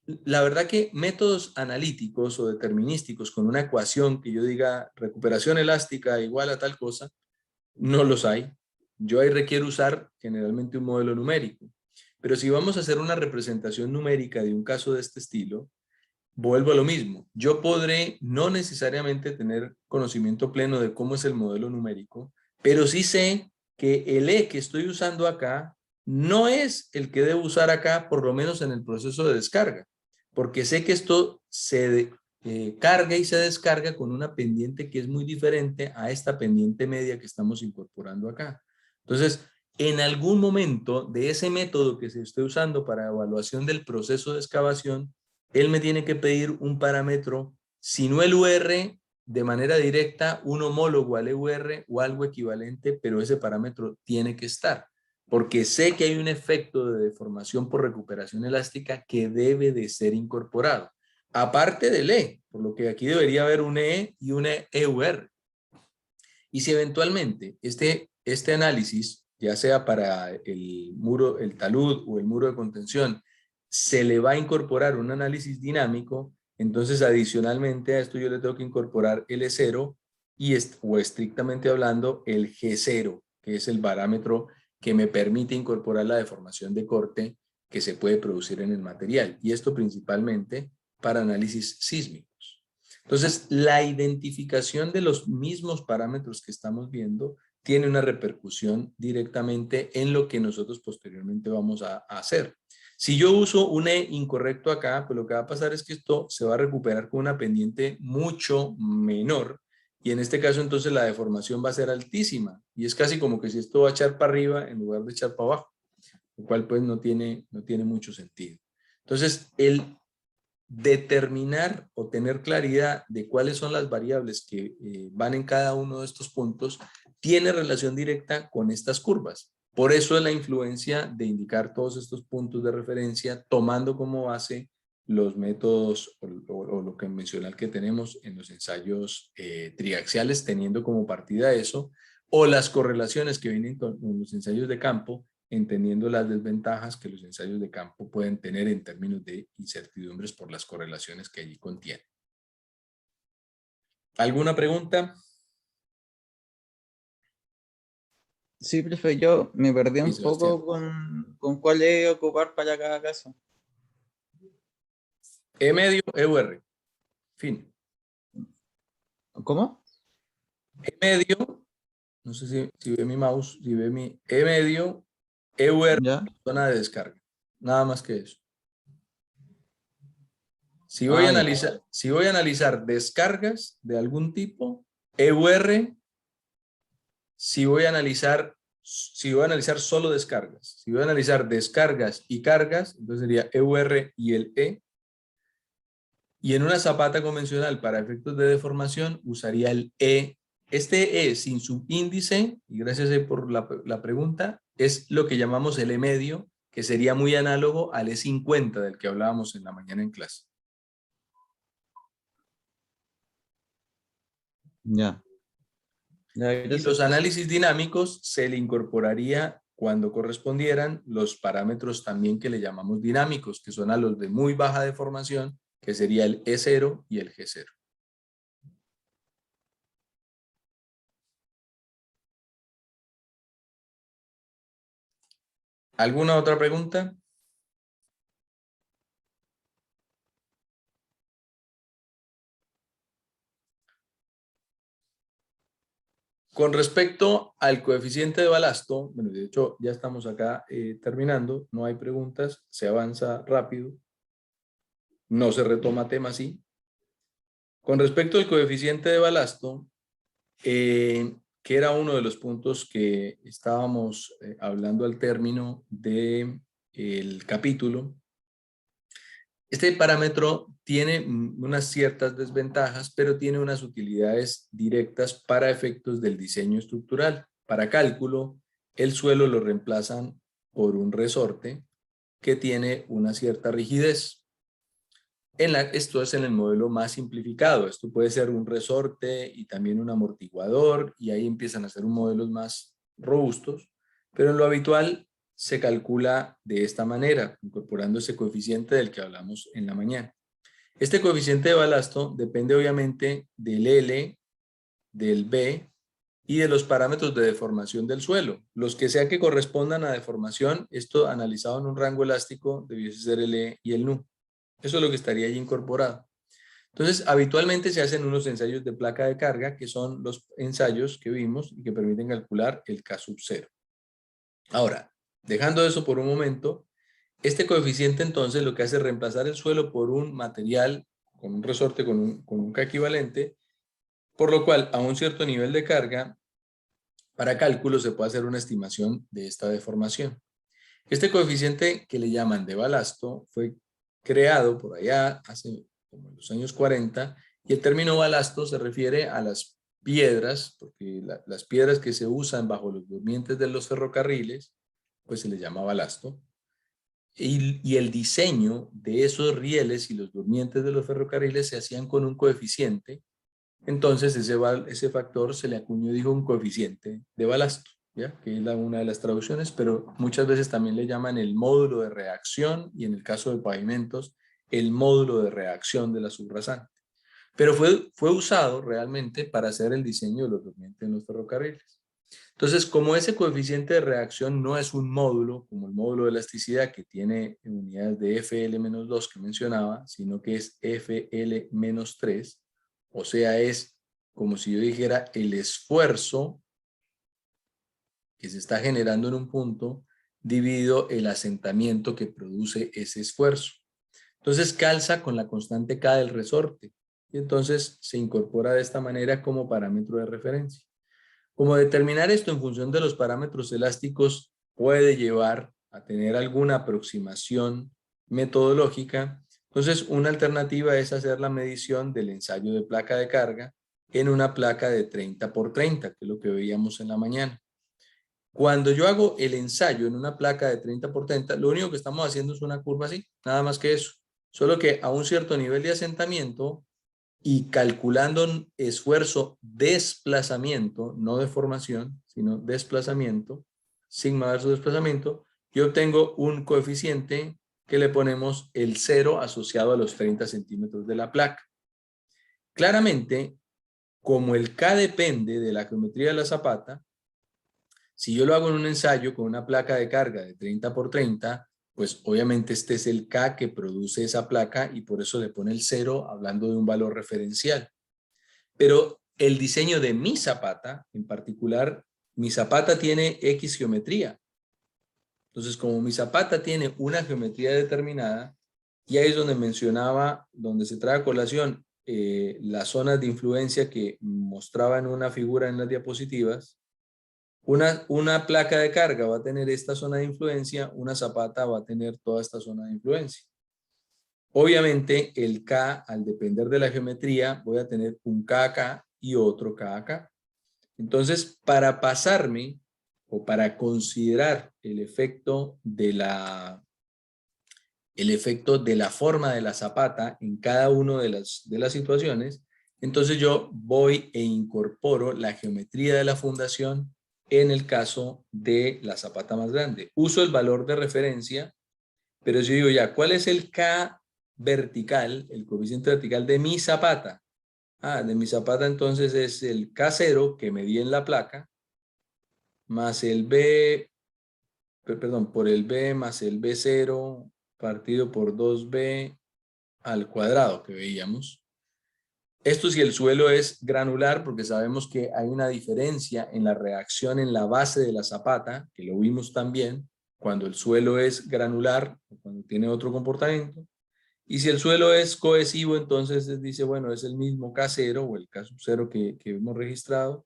la verdad que métodos analíticos o determinísticos con una ecuación que yo diga recuperación elástica igual a tal cosa, no los hay. Yo ahí requiero usar generalmente un modelo numérico. Pero si vamos a hacer una representación numérica de un caso de este estilo, vuelvo a lo mismo. Yo podré no necesariamente tener conocimiento pleno de cómo es el modelo numérico, pero sí sé que el E que estoy usando acá no es el que debo usar acá, por lo menos en el proceso de descarga, porque sé que esto se carga y se descarga con una pendiente que es muy diferente a esta pendiente media que estamos incorporando acá. Entonces, en algún momento de ese método que se esté usando para evaluación del proceso de excavación, él me tiene que pedir un parámetro, si no el UR, de manera directa, un homólogo al EUR o algo equivalente, pero ese parámetro tiene que estar, porque sé que hay un efecto de deformación por recuperación elástica que debe de ser incorporado, aparte del E, por lo que aquí debería haber un E y un EUR. Y si eventualmente este análisis, ya sea para el muro, el talud o el muro de contención, se le va a incorporar un análisis dinámico, entonces adicionalmente a esto yo le tengo que incorporar el E0 o estrictamente hablando el G0, que es el parámetro que me permite incorporar la deformación de corte que se puede producir en el material. Y esto principalmente para análisis sísmicos. Entonces, la identificación de los mismos parámetros que estamos viendo tiene una repercusión directamente en lo que nosotros posteriormente vamos a hacer. Si yo uso un E incorrecto acá, pues lo que va a pasar es que esto se va a recuperar con una pendiente mucho menor y en este caso entonces la deformación va a ser altísima y es casi como que si esto va a echar para arriba en lugar de echar para abajo, lo cual pues no tiene mucho sentido. Entonces, el determinar o tener claridad de cuáles son las variables que van en cada uno de estos puntos tiene relación directa con estas curvas. Por eso es la influencia de indicar todos estos puntos de referencia tomando como base los métodos o lo convencional que tenemos en los ensayos triaxiales, teniendo como partida eso, o las correlaciones que vienen con los ensayos de campo, entendiendo las desventajas que los ensayos de campo pueden tener en términos de incertidumbres por las correlaciones que allí contienen. ¿Alguna pregunta? Sí, profe, yo me perdí Sí, un Sebastián. poco con cuál es ocupar para cada caso. E medio, EUR. Fin. ¿Cómo? E medio, no sé si ve mi mouse, si ve mi E medio, EUR, ¿Ya? zona de descarga. Nada más que eso. Si voy a Ah, ya. analizar descargas de algún tipo, EUR. Si voy a analizar solo descargas. Si voy a analizar descargas y cargas, entonces sería EUR y el E. Y en una zapata convencional para efectos de deformación usaría el E. Este E sin subíndice, y gracias por la pregunta, es lo que llamamos el E medio, que sería muy análogo al E50 del que hablábamos en la mañana en clase. Ya. Ya, Y gracias, los profe. análisis dinámicos se le incorporaría cuando correspondieran los parámetros también que le llamamos dinámicos, que son a los de muy baja deformación, que sería el E0 y el G0. ¿Alguna otra pregunta? Con respecto al coeficiente de balasto, bueno, de hecho ya estamos acá terminando, no hay preguntas, se avanza rápido, no se retoma tema así. Con respecto al coeficiente de balasto, que era uno de los puntos que estábamos hablando al término del capítulo, este parámetro tiene unas ciertas desventajas, pero tiene unas utilidades directas para efectos del diseño estructural. Para cálculo, el suelo lo reemplazan por un resorte que tiene una cierta rigidez. Esto es en el modelo más simplificado. Esto puede ser un resorte y también un amortiguador, y ahí empiezan a ser modelos más robustos, pero en lo habitual se calcula de esta manera, incorporando ese coeficiente del que hablamos en la mañana. Este coeficiente de balasto depende obviamente del L, del B y de los parámetros de deformación del suelo. Los que sea que correspondan a deformación, esto analizado en un rango elástico debiese ser el E y el NU. Eso es lo que estaría allí incorporado. Entonces, habitualmente se hacen unos ensayos de placa de carga, que son los ensayos que vimos y que permiten calcular el K sub 0. Ahora, dejando eso por un momento, este coeficiente entonces lo que hace es reemplazar el suelo por un material con un resorte con un K equivalente, por lo cual a un cierto nivel de carga, para cálculo se puede hacer una estimación de esta deformación. Este coeficiente que le llaman de balasto fue creado por allá hace como en los años 40, y el término balasto se refiere a las piedras, porque las piedras que se usan bajo los durmientes de los ferrocarriles, pues se les llama balasto, y el diseño de esos rieles y los durmientes de los ferrocarriles se hacían con un coeficiente. Entonces ese factor se le acuñó, dijo, un coeficiente de balasto, ¿ya? Que es una de las traducciones, pero muchas veces también le llaman el módulo de reacción, y en el caso de pavimentos, el módulo de reacción de la subrasante. Pero fue usado realmente para hacer el diseño de los durmientes en los ferrocarriles. Entonces, como ese coeficiente de reacción no es un módulo, como el módulo de elasticidad que tiene unidades de FL-2 que mencionaba, sino que es FL-3, o sea, es como si yo dijera el esfuerzo que se está generando en un punto dividido el asentamiento que produce ese esfuerzo. Entonces calza con la constante K del resorte, y entonces se incorpora de esta manera como parámetro de referencia. Como determinar esto en función de los parámetros elásticos puede llevar a tener alguna aproximación metodológica, entonces una alternativa es hacer la medición del ensayo de placa de carga en una placa de 30 por 30, que es lo que veíamos en la mañana. Cuando yo hago el ensayo en una placa de 30 por 30, lo único que estamos haciendo es una curva así, nada más que eso. solo que a un cierto nivel de asentamiento y calculando un esfuerzo desplazamiento, no deformación, sino desplazamiento, sigma versus desplazamiento, yo obtengo un coeficiente que le ponemos el 0 asociado a los 30 centímetros de la placa. Claramente, como el K depende de la geometría de la zapata, si yo lo hago en un ensayo con una placa de carga de 30 por 30, pues obviamente este es el K que produce esa placa y por eso le pone el 0 hablando de un valor referencial. Pero el diseño de mi zapata, en particular, mi zapata tiene X geometría. Entonces, como mi zapata tiene una geometría determinada, y ahí es donde mencionaba, donde se trae a colación las zonas de influencia que mostraba en una figura en las diapositivas. Una placa de carga va a tener esta zona de influencia, una zapata va a tener toda esta zona de influencia. Obviamente el K, al depender de la geometría, voy a tener un K acá y otro K acá. Entonces, para pasarme o para considerar el efecto de la forma de la zapata en cada una de las situaciones, entonces yo voy e incorporo la geometría de la fundación en el caso de la zapata más grande. Uso el valor de referencia, pero si digo ya, ¿cuál es el K vertical, el coeficiente vertical de mi zapata? De mi zapata entonces es el K0 que medí en la placa, más el B, perdón, por el B más el B0 partido por 2B al cuadrado que veíamos. Esto si el suelo es granular, porque sabemos que hay una diferencia en la reacción en la base de la zapata, que lo vimos también, cuando el suelo es granular, o cuando tiene otro comportamiento. Y si el suelo es cohesivo, entonces dice, bueno, es el mismo K0 o el K0 que hemos registrado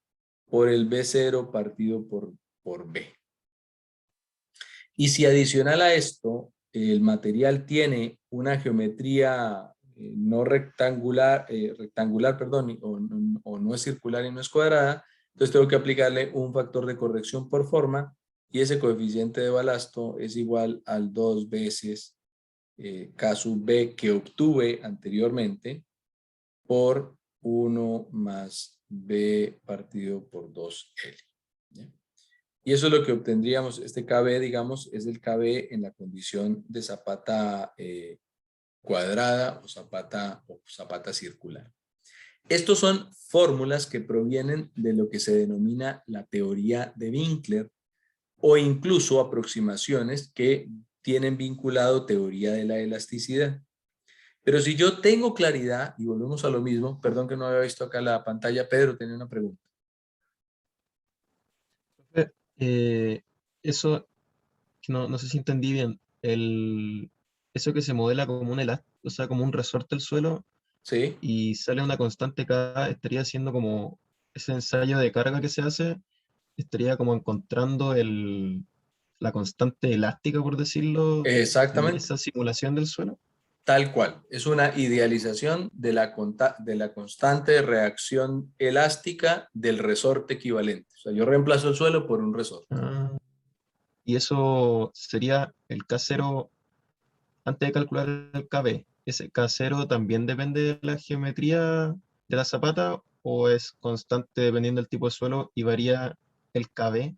por el B0 partido por B. Y si adicional a esto, el material tiene una geometría no rectangular, perdón, o no es circular y no es cuadrada, entonces tengo que aplicarle un factor de corrección por forma y ese coeficiente de balasto es igual al 2 veces K sub B que obtuve anteriormente por 1 más B partido por 2L. ¿Ya? Y eso es lo que obtendríamos. Este KB, digamos, es el KB en la condición de zapata cuadrada o zapata circular. Estos son fórmulas que provienen de lo que se denomina la teoría de Winkler o incluso aproximaciones que tienen vinculado teoría de la elasticidad. Pero si yo tengo claridad, y volvemos a lo mismo, perdón que no había visto acá la pantalla, Pedro tenía una pregunta. Eh, eso, no sé si entendí bien, eso que se modela como un elástico, o sea, como un resorte al suelo ¿Sí? y sale una constante K, estaría haciendo como ese ensayo de carga que se hace, estaría como encontrando la constante elástica, por decirlo, en Exactamente. esa simulación del suelo. Tal cual. Es una idealización de la constante reacción elástica del resorte equivalente. O sea, yo reemplazo el suelo por un resorte. Ah, y eso sería el K0 antes de calcular el KB. ¿Ese K0 también depende de la geometría de la zapata o es constante dependiendo del tipo de suelo y varía el KB?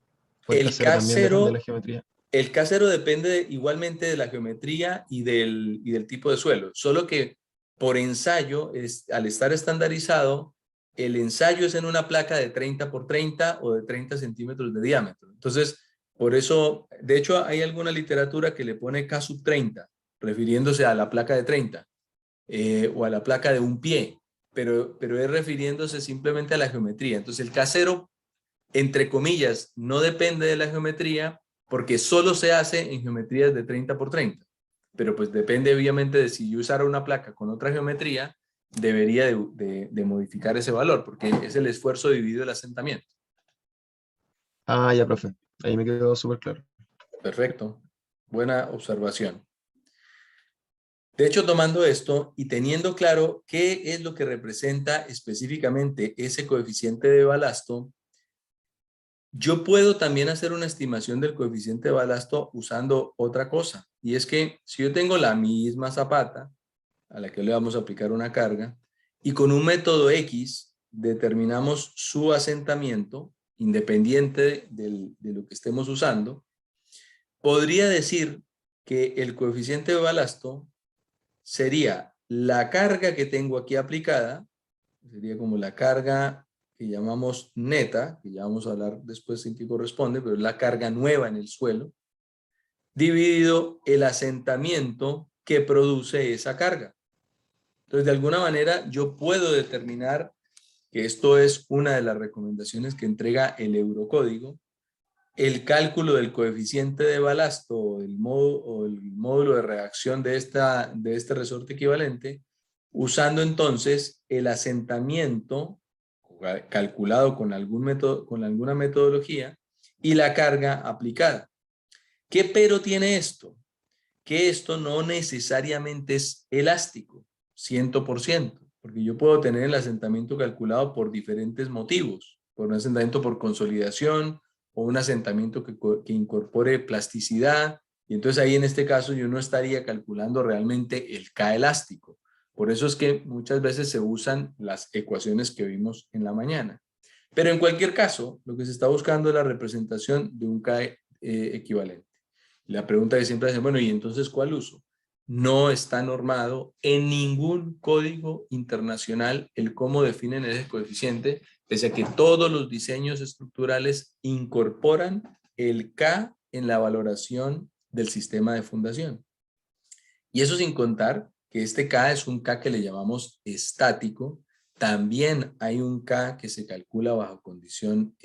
¿O el El K0 también depende de la K0, geometría? el K0 depende igualmente de la geometría y del tipo de suelo. Solo que por ensayo, al estar estandarizado, el ensayo es en una placa de 30 por 30 o de 30 centímetros de diámetro. Entonces, por eso, de hecho, hay alguna literatura que le pone K sub 30, refiriéndose a la placa de 30 o a la placa de un pie, pero es refiriéndose simplemente a la geometría. Entonces, el K0, entre comillas, no depende de la geometría porque solo se hace en geometrías de 30 por 30. Pero pues depende obviamente de si yo usara una placa con otra geometría, debería de modificar ese valor porque es el esfuerzo dividido el asentamiento. Ah, ya, profe. Ahí me quedó súper claro. Perfecto. Buena observación. De hecho, tomando esto y teniendo claro qué es lo que representa específicamente ese coeficiente de balasto, yo puedo también hacer una estimación del coeficiente de balasto usando otra cosa. Y es que si yo tengo la misma zapata, a la que le vamos a aplicar una carga, y con un método X determinamos su asentamiento, independiente de lo que estemos usando, podría decir que el coeficiente de balasto sería la carga que tengo aquí aplicada, sería como la carga que llamamos neta, que ya vamos a hablar después en qué corresponde, pero es la carga nueva en el suelo, dividido el asentamiento que produce esa carga. Entonces, de alguna manera, yo puedo determinar que esto es una de las recomendaciones que entrega el Eurocódigo, el cálculo del coeficiente de balasto o el módulo de reacción de este resorte equivalente, usando entonces el asentamiento calculado con alguna metodología y la carga aplicada. ¿Qué pero tiene esto? Que esto no necesariamente es elástico, 100%, porque yo puedo tener el asentamiento calculado por diferentes motivos, por un asentamiento por consolidación o un asentamiento que incorpore plasticidad, y entonces ahí en este caso yo no estaría calculando realmente el K elástico. Por eso es que muchas veces se usan las ecuaciones que vimos en la mañana. Pero en cualquier caso, lo que se está buscando es la representación de un K equivalente. La pregunta que siempre hacen, bueno, ¿y entonces cuál uso? No está normado en ningún código internacional el cómo definen ese coeficiente, pese a que todos los diseños estructurales incorporan el K en la valoración del sistema de fundación. Y eso sin contar que este K es un K que le llamamos estático. También hay un K que se calcula bajo condición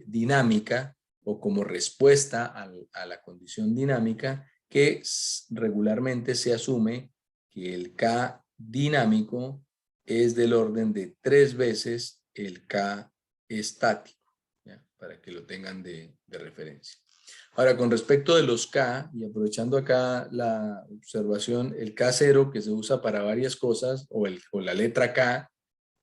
dinámica o como respuesta a la condición dinámica, que regularmente se asume que el K dinámico es del orden de 3 veces el K estático, ¿ya? Para que lo tengan de referencia. Ahora, con respecto de los K, y aprovechando acá la observación, el K0 que se usa para varias cosas, o la letra K,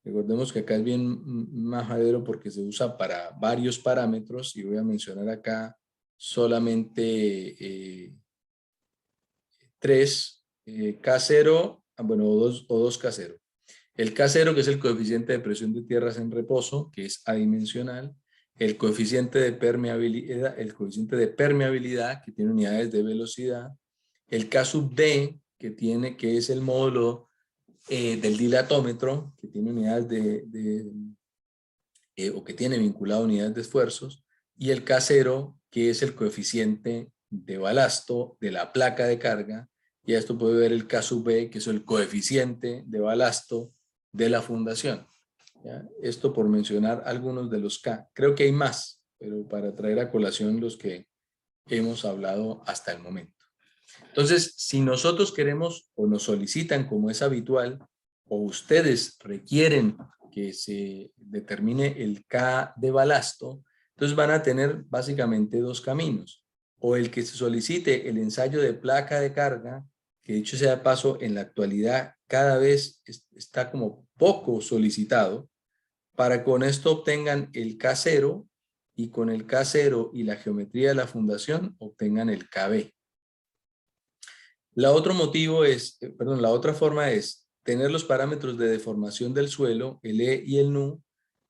recordemos que acá es bien majadero porque se usa para varios parámetros, y voy a mencionar acá solamente 3, K0, bueno, o dos K0. El K0, que es el coeficiente de presión de tierras en reposo, que es adimensional. El coeficiente de permeabilidad, que tiene unidades de velocidad. El K sub D, que es el módulo del dilatómetro, que tiene unidades o que tiene vinculado unidades de esfuerzos. Y el K0, que es el coeficiente de balasto de la placa de carga. Y a esto puede ver el K sub B, que es el coeficiente de balasto de la fundación. ¿Ya? Esto por mencionar algunos de los K. Creo que hay más, pero para traer a colación los que hemos hablado hasta el momento. Entonces, si nosotros queremos o nos solicitan, como es habitual, o ustedes requieren que se determine el K de balasto, entonces van a tener básicamente dos caminos. O el que se solicite el ensayo de placa de carga, que dicho sea de paso, en la actualidad cada vez está como poco solicitado, para que con esto obtengan el K0, y con el K0 y la geometría de la fundación obtengan el KB. La otra forma es tener los parámetros de deformación del suelo, el E y el NU,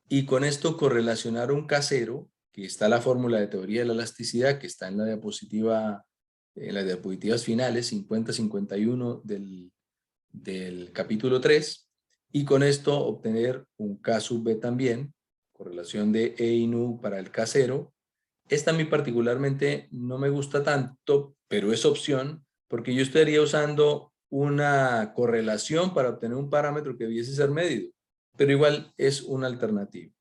y con esto correlacionar un K0, que está la fórmula de teoría de la elasticidad, que está en la diapositiva, en las diapositivas finales, 50-51 del capítulo 3, y con esto obtener un K sub B también, correlación de E y NU para el K0. Esta a mí particularmente no me gusta tanto, pero es opción, porque yo estaría usando una correlación para obtener un parámetro que debiese ser medido, pero igual es una alternativa.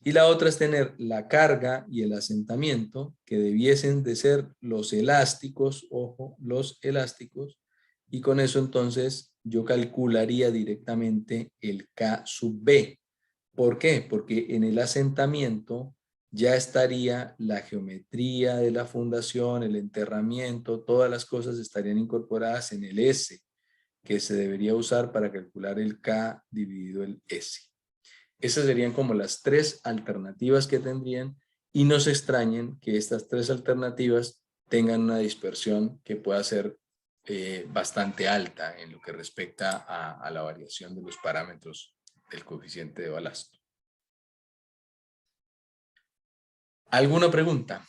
Y la otra es tener la carga y el asentamiento, que debiesen de ser los elásticos, ojo, los elásticos, y con eso entonces yo calcularía directamente el K sub B. ¿Por qué? Porque en el asentamiento ya estaría la geometría de la fundación, el enterramiento, todas las cosas estarían incorporadas en el S, que se debería usar para calcular el K dividido el S. Esas serían como las tres alternativas que tendrían, y no se extrañen que estas tres alternativas tengan una dispersión que pueda ser bastante alta en lo que respecta a la variación de los parámetros del coeficiente de balasto. ¿Alguna pregunta?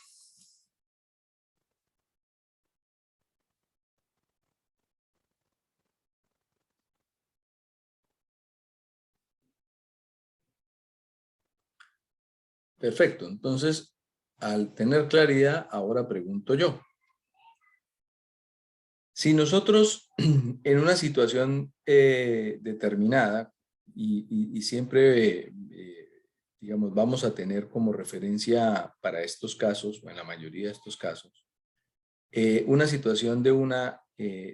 Perfecto. Entonces, al tener claridad, ahora pregunto yo. Si nosotros en una situación determinada y siempre, digamos, vamos a tener como referencia para estos casos, o en la mayoría de estos casos, una situación de una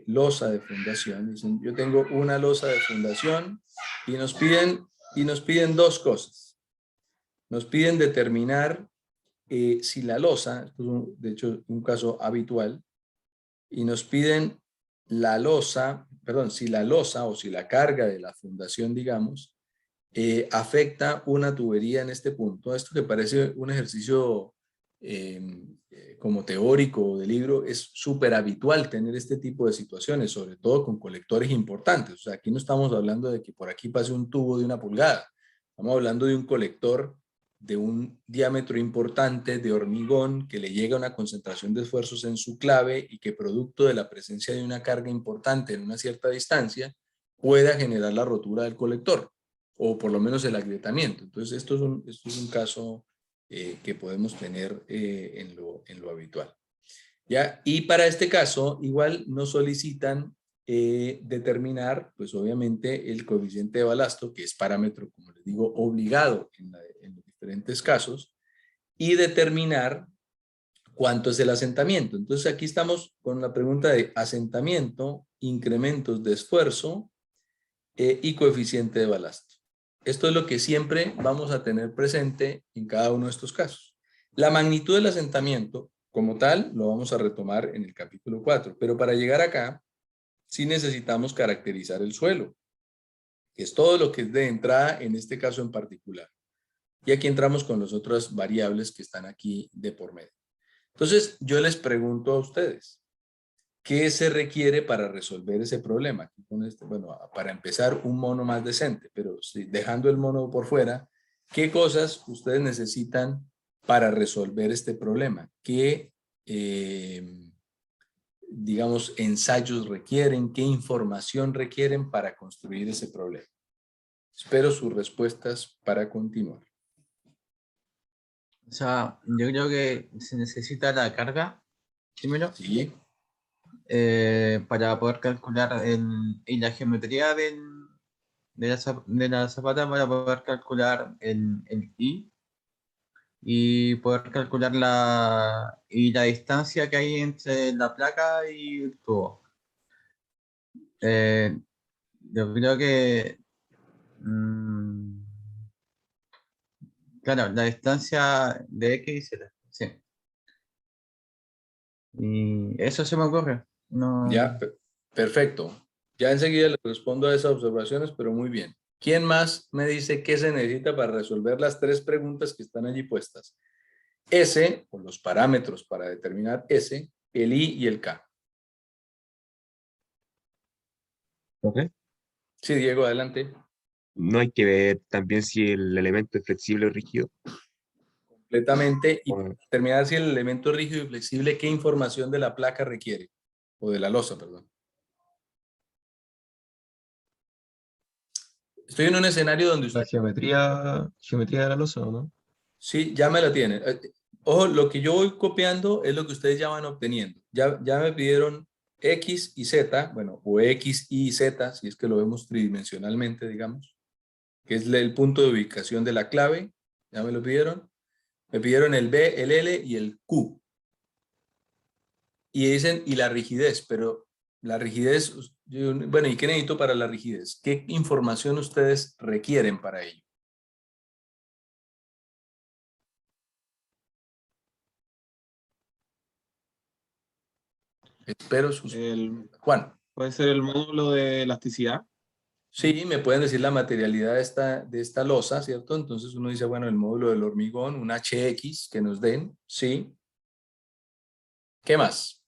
losa de fundación. Dicen, yo tengo una losa de fundación y nos piden dos cosas. Nos piden determinar si la losa, esto es de hecho un caso habitual, y nos piden la losa, perdón, si la losa o si la carga de la fundación, digamos, afecta una tubería en este punto. Esto que parece un ejercicio como teórico o de libro, es súper habitual tener este tipo de situaciones, sobre todo con colectores importantes. O sea, aquí no estamos hablando de que por aquí pase un tubo de 1 pulgada. Estamos hablando de un colector de un diámetro importante de hormigón que le llega a una concentración de esfuerzos en su clave y que producto de la presencia de una carga importante en una cierta distancia pueda generar la rotura del colector o por lo menos el agrietamiento. Entonces esto es un caso que podemos tener en lo habitual. ¿Ya? Y para este caso igual nos solicitan determinar pues obviamente el coeficiente de balasto, que es parámetro, como les digo, obligado en los diferentes casos, y determinar cuánto es el asentamiento. Entonces aquí estamos con la pregunta de asentamiento, incrementos de esfuerzo y coeficiente de balasto. Esto es lo que siempre vamos a tener presente en cada uno de estos casos. La magnitud del asentamiento, como tal, lo vamos a retomar en el capítulo 4, pero para llegar acá, sí necesitamos caracterizar el suelo, que es todo lo que es de entrada en este caso en particular. Y aquí entramos con las otras variables que están aquí de por medio. Entonces, yo les pregunto a ustedes, ¿qué se requiere para resolver ese problema? Bueno, para empezar, un mono más decente, pero dejando el mono por fuera, ¿qué cosas ustedes necesitan para resolver este problema? ¿Qué, digamos, ensayos requieren? ¿Qué información requieren para construir ese problema? Espero sus respuestas para continuar. O sea, yo creo que se necesita la carga primero Sí, para poder calcular y la geometría de la zapata para poder calcular el I y poder calcular la distancia que hay entre la placa y el tubo. Eh, yo creo que, mm, claro, la distancia de X y Z, sí. Y eso se me ocurre. ya, No, perfecto. Ya enseguida les respondo a esas observaciones, pero muy bien. ¿Quién más me dice qué se necesita para resolver las tres preguntas que están allí puestas? S, o los parámetros para determinar S, el I y el K. Ok. Sí, Diego, adelante. No hay que ver también si el elemento es flexible o rígido. Completamente. Y para O- determinar si el elemento es rígido y flexible, ¿qué información de la placa requiere? O de la losa, perdón. Estoy en un escenario donde La usted... geometría de la losa, ¿o no? Sí, ya me la tiene. Ojo, lo que yo voy copiando es lo que ustedes ya van obteniendo. Ya me pidieron X y Z, bueno, o X y Z, si es que lo vemos tridimensionalmente, digamos, que es el punto de ubicación de la clave. Ya me lo pidieron. Me pidieron el B, el L y el Q. Y dicen, y la rigidez, pero la rigidez, bueno, ¿y qué necesito para la rigidez? ¿Qué información ustedes requieren para ello? Espero sus... Juan. Puede ser el módulo de elasticidad. Sí, me pueden decir la materialidad de esta losa, ¿cierto? Entonces uno dice, bueno, el módulo del hormigón, un HX que nos den, sí. ¿Qué más?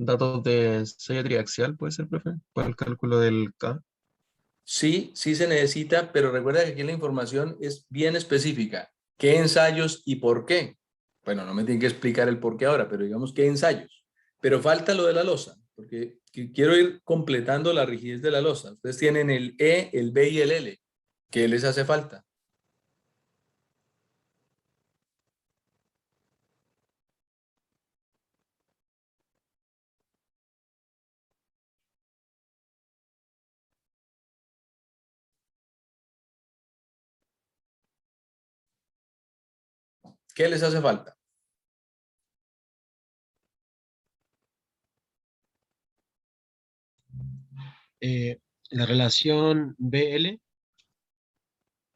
datos de ensayo triaxial, ¿puede ser, profe? Para el cálculo del K. Sí, sí se necesita, pero recuerda que aquí la información es bien específica. ¿Qué ensayos y por qué? Bueno, no me tienen que explicar el por qué ahora, pero digamos qué ensayos. Pero falta lo de la losa, porque quiero ir completando la rigidez de la losa. Ustedes tienen el E, el B y el L. ¿Qué les hace falta? ¿Qué les hace falta? Eh, la relación BL,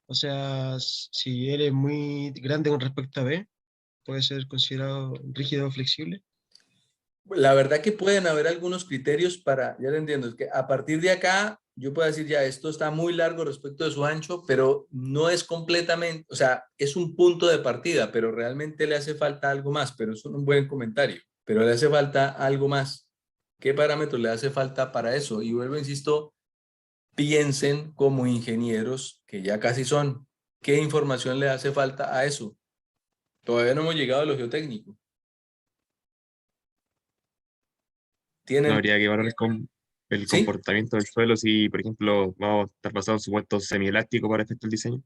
o sea, si L es muy grande con respecto a B, puede ser considerado rígido o flexible. La verdad que pueden haber algunos criterios para, ya lo entiendo, es que a partir de acá yo puedo decir ya esto está muy largo respecto de su ancho, pero no es completamente, o sea, es un punto de partida, pero realmente le hace falta algo más, pero es un buen comentario, pero le hace falta algo más. ¿Qué parámetros le hace falta para eso? Y vuelvo, insisto, piensen como ingenieros que ya casi son. ¿Qué información le hace falta a eso? Todavía no hemos llegado a lo geotécnico. No ¿Tienen? habría que evaluar el ¿Sí? comportamiento del suelo si, por ejemplo, vamos a estar basado en supuestos semielásticos para efecto del diseño.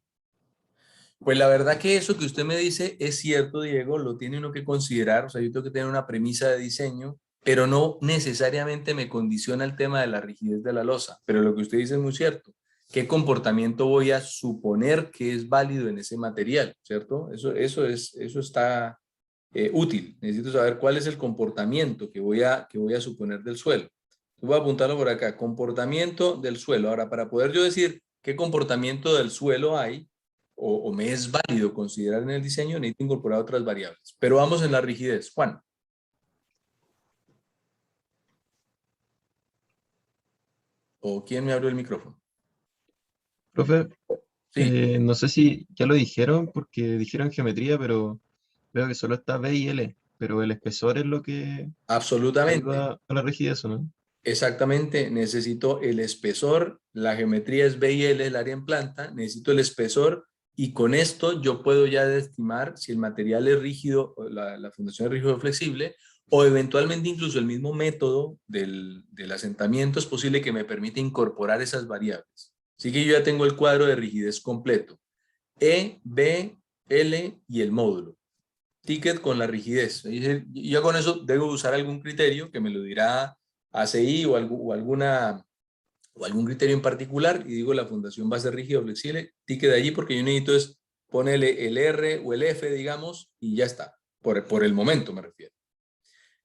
Pues la verdad que eso que usted me dice es cierto, Diego, lo tiene uno que considerar, o sea, yo tengo que tener una premisa de diseño, pero no necesariamente me condiciona el tema de la rigidez de la losa, pero lo que usted dice es muy cierto. ¿Qué comportamiento voy a suponer que es válido en ese material, cierto? Eso está útil. Necesito saber cuál es el comportamiento que voy a suponer del suelo. Voy a apuntarlo por acá, comportamiento del suelo. Ahora, para poder yo decir qué comportamiento del suelo hay, o me es válido considerar en el diseño, necesito incorporar otras variables. Pero vamos en la rigidez. Juan. ¿O quién me abrió el micrófono? Profe, Sí, no sé si ya lo dijeron porque dijeron geometría, pero veo que solo está B y L, pero el espesor es lo que absolutamente. ayuda a la rigidez, ¿o no? Exactamente. Necesito el espesor. La geometría es B y L, el área en planta. Necesito el espesor y con esto yo puedo ya estimar si el material es rígido, la fundación es rígido o flexible, o eventualmente incluso el mismo método del asentamiento es posible que me permita incorporar esas variables. Así que yo ya tengo el cuadro de rigidez completo. E, B, L y el módulo. Ticket con la rigidez. Es decir, yo con eso debo usar algún criterio que me lo dirá ACI o algún criterio en particular y digo la fundación va a ser rígida o flexible. Ticket de allí porque yo necesito es ponerle el R o el F, digamos, y ya está. Por el momento me refiero.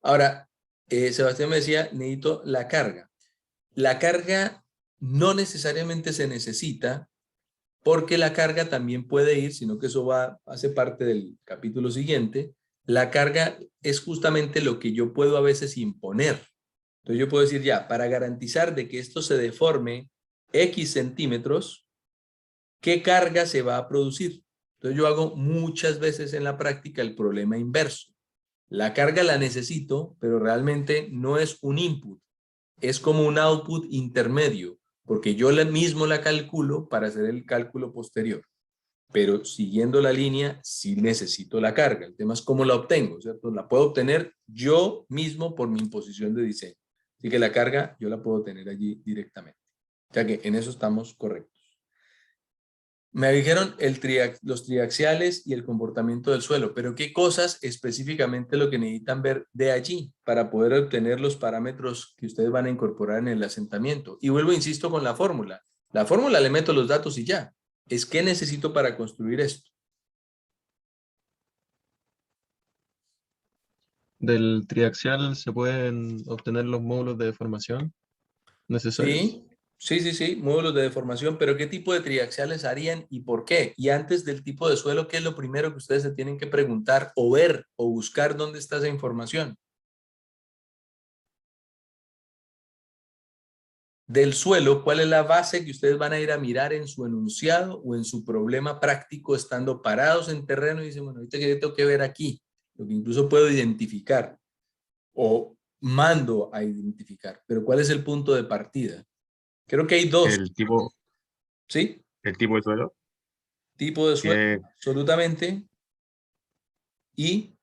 Ahora, Sebastián me decía, necesito la carga. La carga no necesariamente se necesita porque la carga también puede ir, sino que eso hace parte del capítulo siguiente. La carga es justamente lo que yo puedo a veces imponer. Entonces yo puedo decir ya, para garantizar de que esto se deforme X centímetros, ¿qué carga se va a producir? Entonces yo hago muchas veces en la práctica el problema inverso. La carga la necesito, pero realmente no es un input, es como un output intermedio, porque yo mismo la calculo para hacer el cálculo posterior. Pero siguiendo la línea, sí necesito la carga. El tema es cómo la obtengo, ¿cierto? La puedo obtener yo mismo por mi imposición de diseño. Así que la carga yo la puedo tener allí directamente. O sea que en eso estamos correctos. Me dijeron los triaxiales y el comportamiento del suelo, pero ¿qué cosas específicamente lo que necesitan ver de allí para poder obtener los parámetros que ustedes van a incorporar en el asentamiento? Y vuelvo, insisto, con la fórmula. La fórmula le meto los datos y ya. Es qué necesito para construir esto. Del triaxial se pueden obtener los módulos de deformación necesarios. Sí, sí, módulos de deformación, pero ¿qué tipo de triaxiales harían y por qué? Y antes del tipo de suelo, ¿qué es lo primero que ustedes se tienen que preguntar o ver o buscar dónde está esa información? Del suelo, ¿cuál es la base que ustedes van a ir a mirar en su enunciado o en su problema práctico estando parados en terreno y dicen, bueno, ahorita que tengo que ver aquí, lo que incluso puedo identificar o mando a identificar. Pero ¿cuál es el punto de partida? Creo que hay dos, El tipo ¿sí? de suelo. Tipo de suelo, Tiene, absolutamente. ¿Y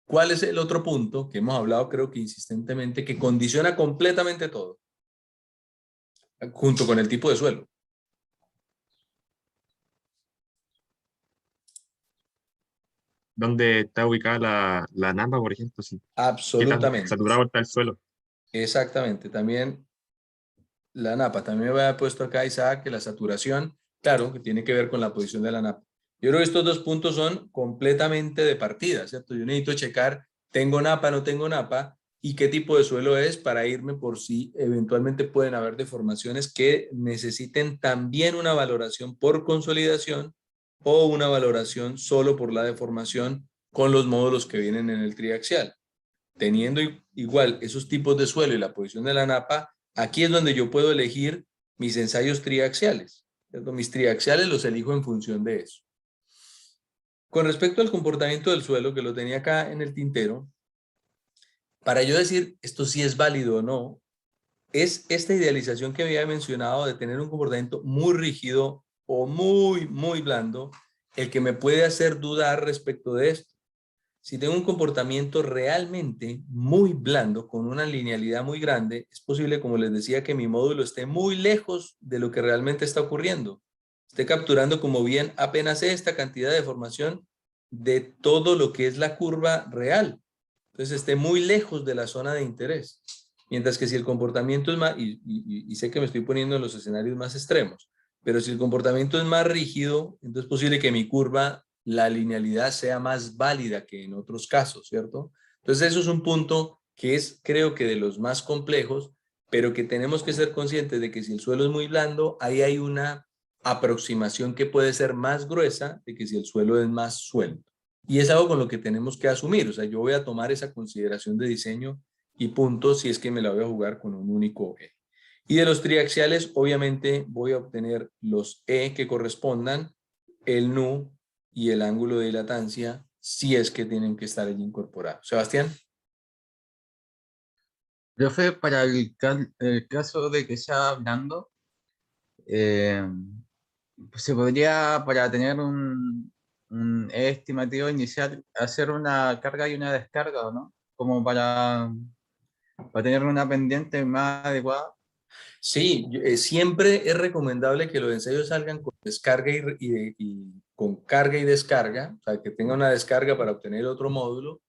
cuál es el otro punto que hemos hablado, creo que insistentemente, que condiciona completamente todo, junto con el tipo de suelo? ¿dónde está ubicada la napa, por ejemplo? Sí. ¿Qué tan Absolutamente. saturado está el suelo? Exactamente. También la napa. También me había puesto acá, Isaac, que la saturación, claro, que tiene que ver con la posición de la napa. Yo creo que estos dos puntos son completamente de partida, ¿cierto? Yo necesito checar, ¿tengo napa, no tengo napa? Y qué tipo de suelo es para irme por si eventualmente pueden haber deformaciones que necesiten también una valoración por consolidación o una valoración solo por la deformación con los módulos que vienen en el triaxial. Teniendo igual esos tipos de suelo y la posición de la napa, aquí es donde yo puedo elegir mis ensayos triaxiales, ¿cierto? Mis triaxiales los elijo en función de eso. Con respecto al comportamiento del suelo, que lo tenía acá en el tintero, para yo decir esto sí es válido o no, es esta idealización que había mencionado de tener un comportamiento muy rígido o muy blando, el que me puede hacer dudar respecto de esto. Si tengo un comportamiento realmente muy blando, con una linealidad muy grande, es posible, como les decía, que mi módulo esté muy lejos de lo que realmente está ocurriendo. Esté capturando como bien apenas esta cantidad de deformación de todo lo que es la curva real. Entonces esté muy lejos de la zona de interés. Mientras que si el comportamiento es más, y sé que me estoy poniendo en los escenarios más extremos, pero si el comportamiento es más rígido, entonces es posible que mi curva, la linealidad sea más válida que en otros casos, ¿cierto? Entonces eso es un punto que es, creo que de los más complejos, pero que tenemos que ser conscientes de que si el suelo es muy blando, ahí hay una aproximación que puede ser más gruesa de que si el suelo es más suelto. Y es algo con lo que tenemos que asumir, o sea, yo voy a tomar esa consideración de diseño y punto si es que me la voy a jugar con un único E. Y de los triaxiales, obviamente voy a obtener los E que correspondan, el nu y el ángulo de dilatancia, si es que tienen que estar allí incorporados. Sebastián. Profe, para el caso de que sea blando, eh, pues se podría, para tener un estimativo inicial, hacer una carga y una descarga, ¿o no? Como para tener una pendiente más adecuada. Sí, siempre es recomendable que los ensayos salgan con descarga y con carga y descarga, o sea, que tenga una descarga para obtener otro módulo.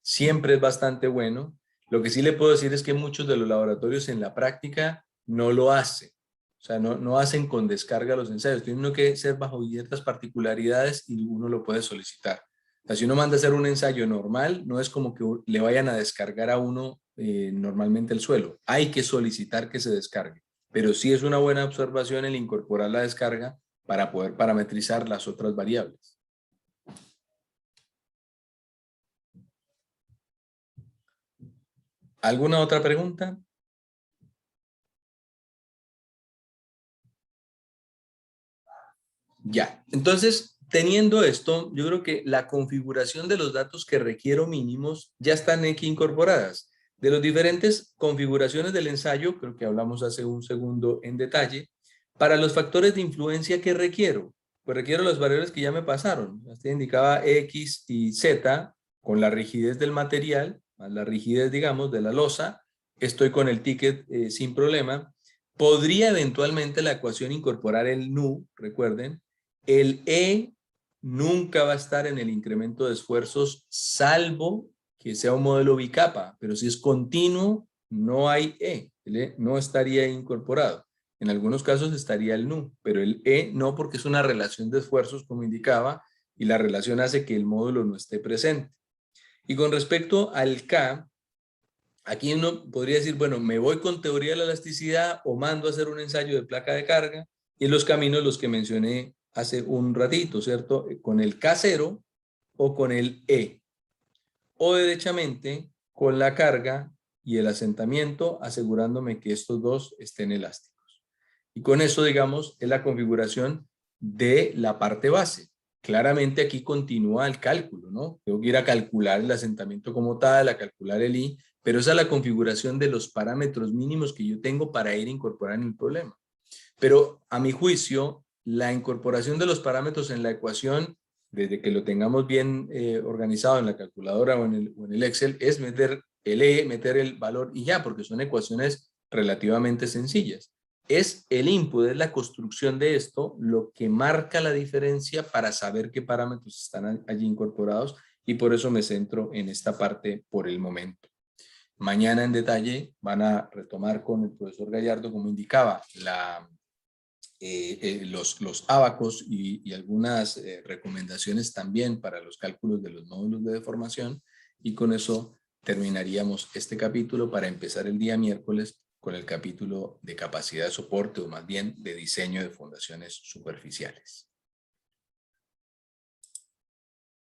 Siempre es bastante bueno. Lo que sí le puedo decir es que muchos de los laboratorios en la práctica no lo hacen. O sea, no hacen con descarga los ensayos. Tiene uno que ser bajo ciertas particularidades y uno lo puede solicitar. O sea, si uno manda a hacer un ensayo normal, no es como que le vayan a descargar a uno normalmente el suelo. Hay que solicitar que se descargue. Pero sí es una buena observación el incorporar la descarga para poder parametrizar las otras variables. ¿Alguna otra pregunta? Ya, entonces, teniendo esto, yo creo que la configuración de los datos que requiero mínimos ya están aquí incorporadas. De las diferentes configuraciones del ensayo, creo que hablamos hace un segundo en detalle, para los factores de influencia que requiero, pues requiero las variables que ya me pasaron. Usted indicaba X y Z con la rigidez del material, más la rigidez, digamos, de la losa. Estoy con el ticket sin problema. Podría eventualmente la ecuación incorporar el nu, recuerden. El E nunca va a estar en el incremento de esfuerzos, salvo que sea un modelo bicapa, pero si es continuo, no hay E. El E no estaría incorporado. En algunos casos estaría el nu, pero el E no, porque es una relación de esfuerzos, como indicaba, y la relación hace que el módulo no esté presente. Y con respecto al K, aquí uno podría decir, bueno, me voy con teoría de la elasticidad o mando a hacer un ensayo de placa de carga, y en los caminos los que mencioné hace un ratito, ¿cierto? Con el K0 o con el E. O derechamente con la carga y el asentamiento, asegurándome que estos dos estén elásticos. Y con eso, digamos, es la configuración de la parte base. claramente aquí continúa el cálculo, ¿no? Tengo que ir a calcular el asentamiento como tal, a calcular el I, pero esa es la configuración de los parámetros mínimos que yo tengo para ir a incorporar en el problema. Pero a mi juicio, la incorporación de los parámetros en la ecuación, desde que lo tengamos bien organizado en la calculadora o en el Excel, es meter el E, meter el valor y ya, porque son ecuaciones relativamente sencillas. Es el input, es la construcción de esto, lo que marca la diferencia para saber qué parámetros están allí incorporados, y por eso me centro en esta parte por el momento. Mañana en detalle van a retomar con el profesor Gallardo, como indicaba, los ábacos y algunas recomendaciones también para los cálculos de los módulos de deformación, y con eso terminaríamos este capítulo para empezar el día miércoles con el capítulo de capacidad de soporte, o más bien de diseño de fundaciones superficiales.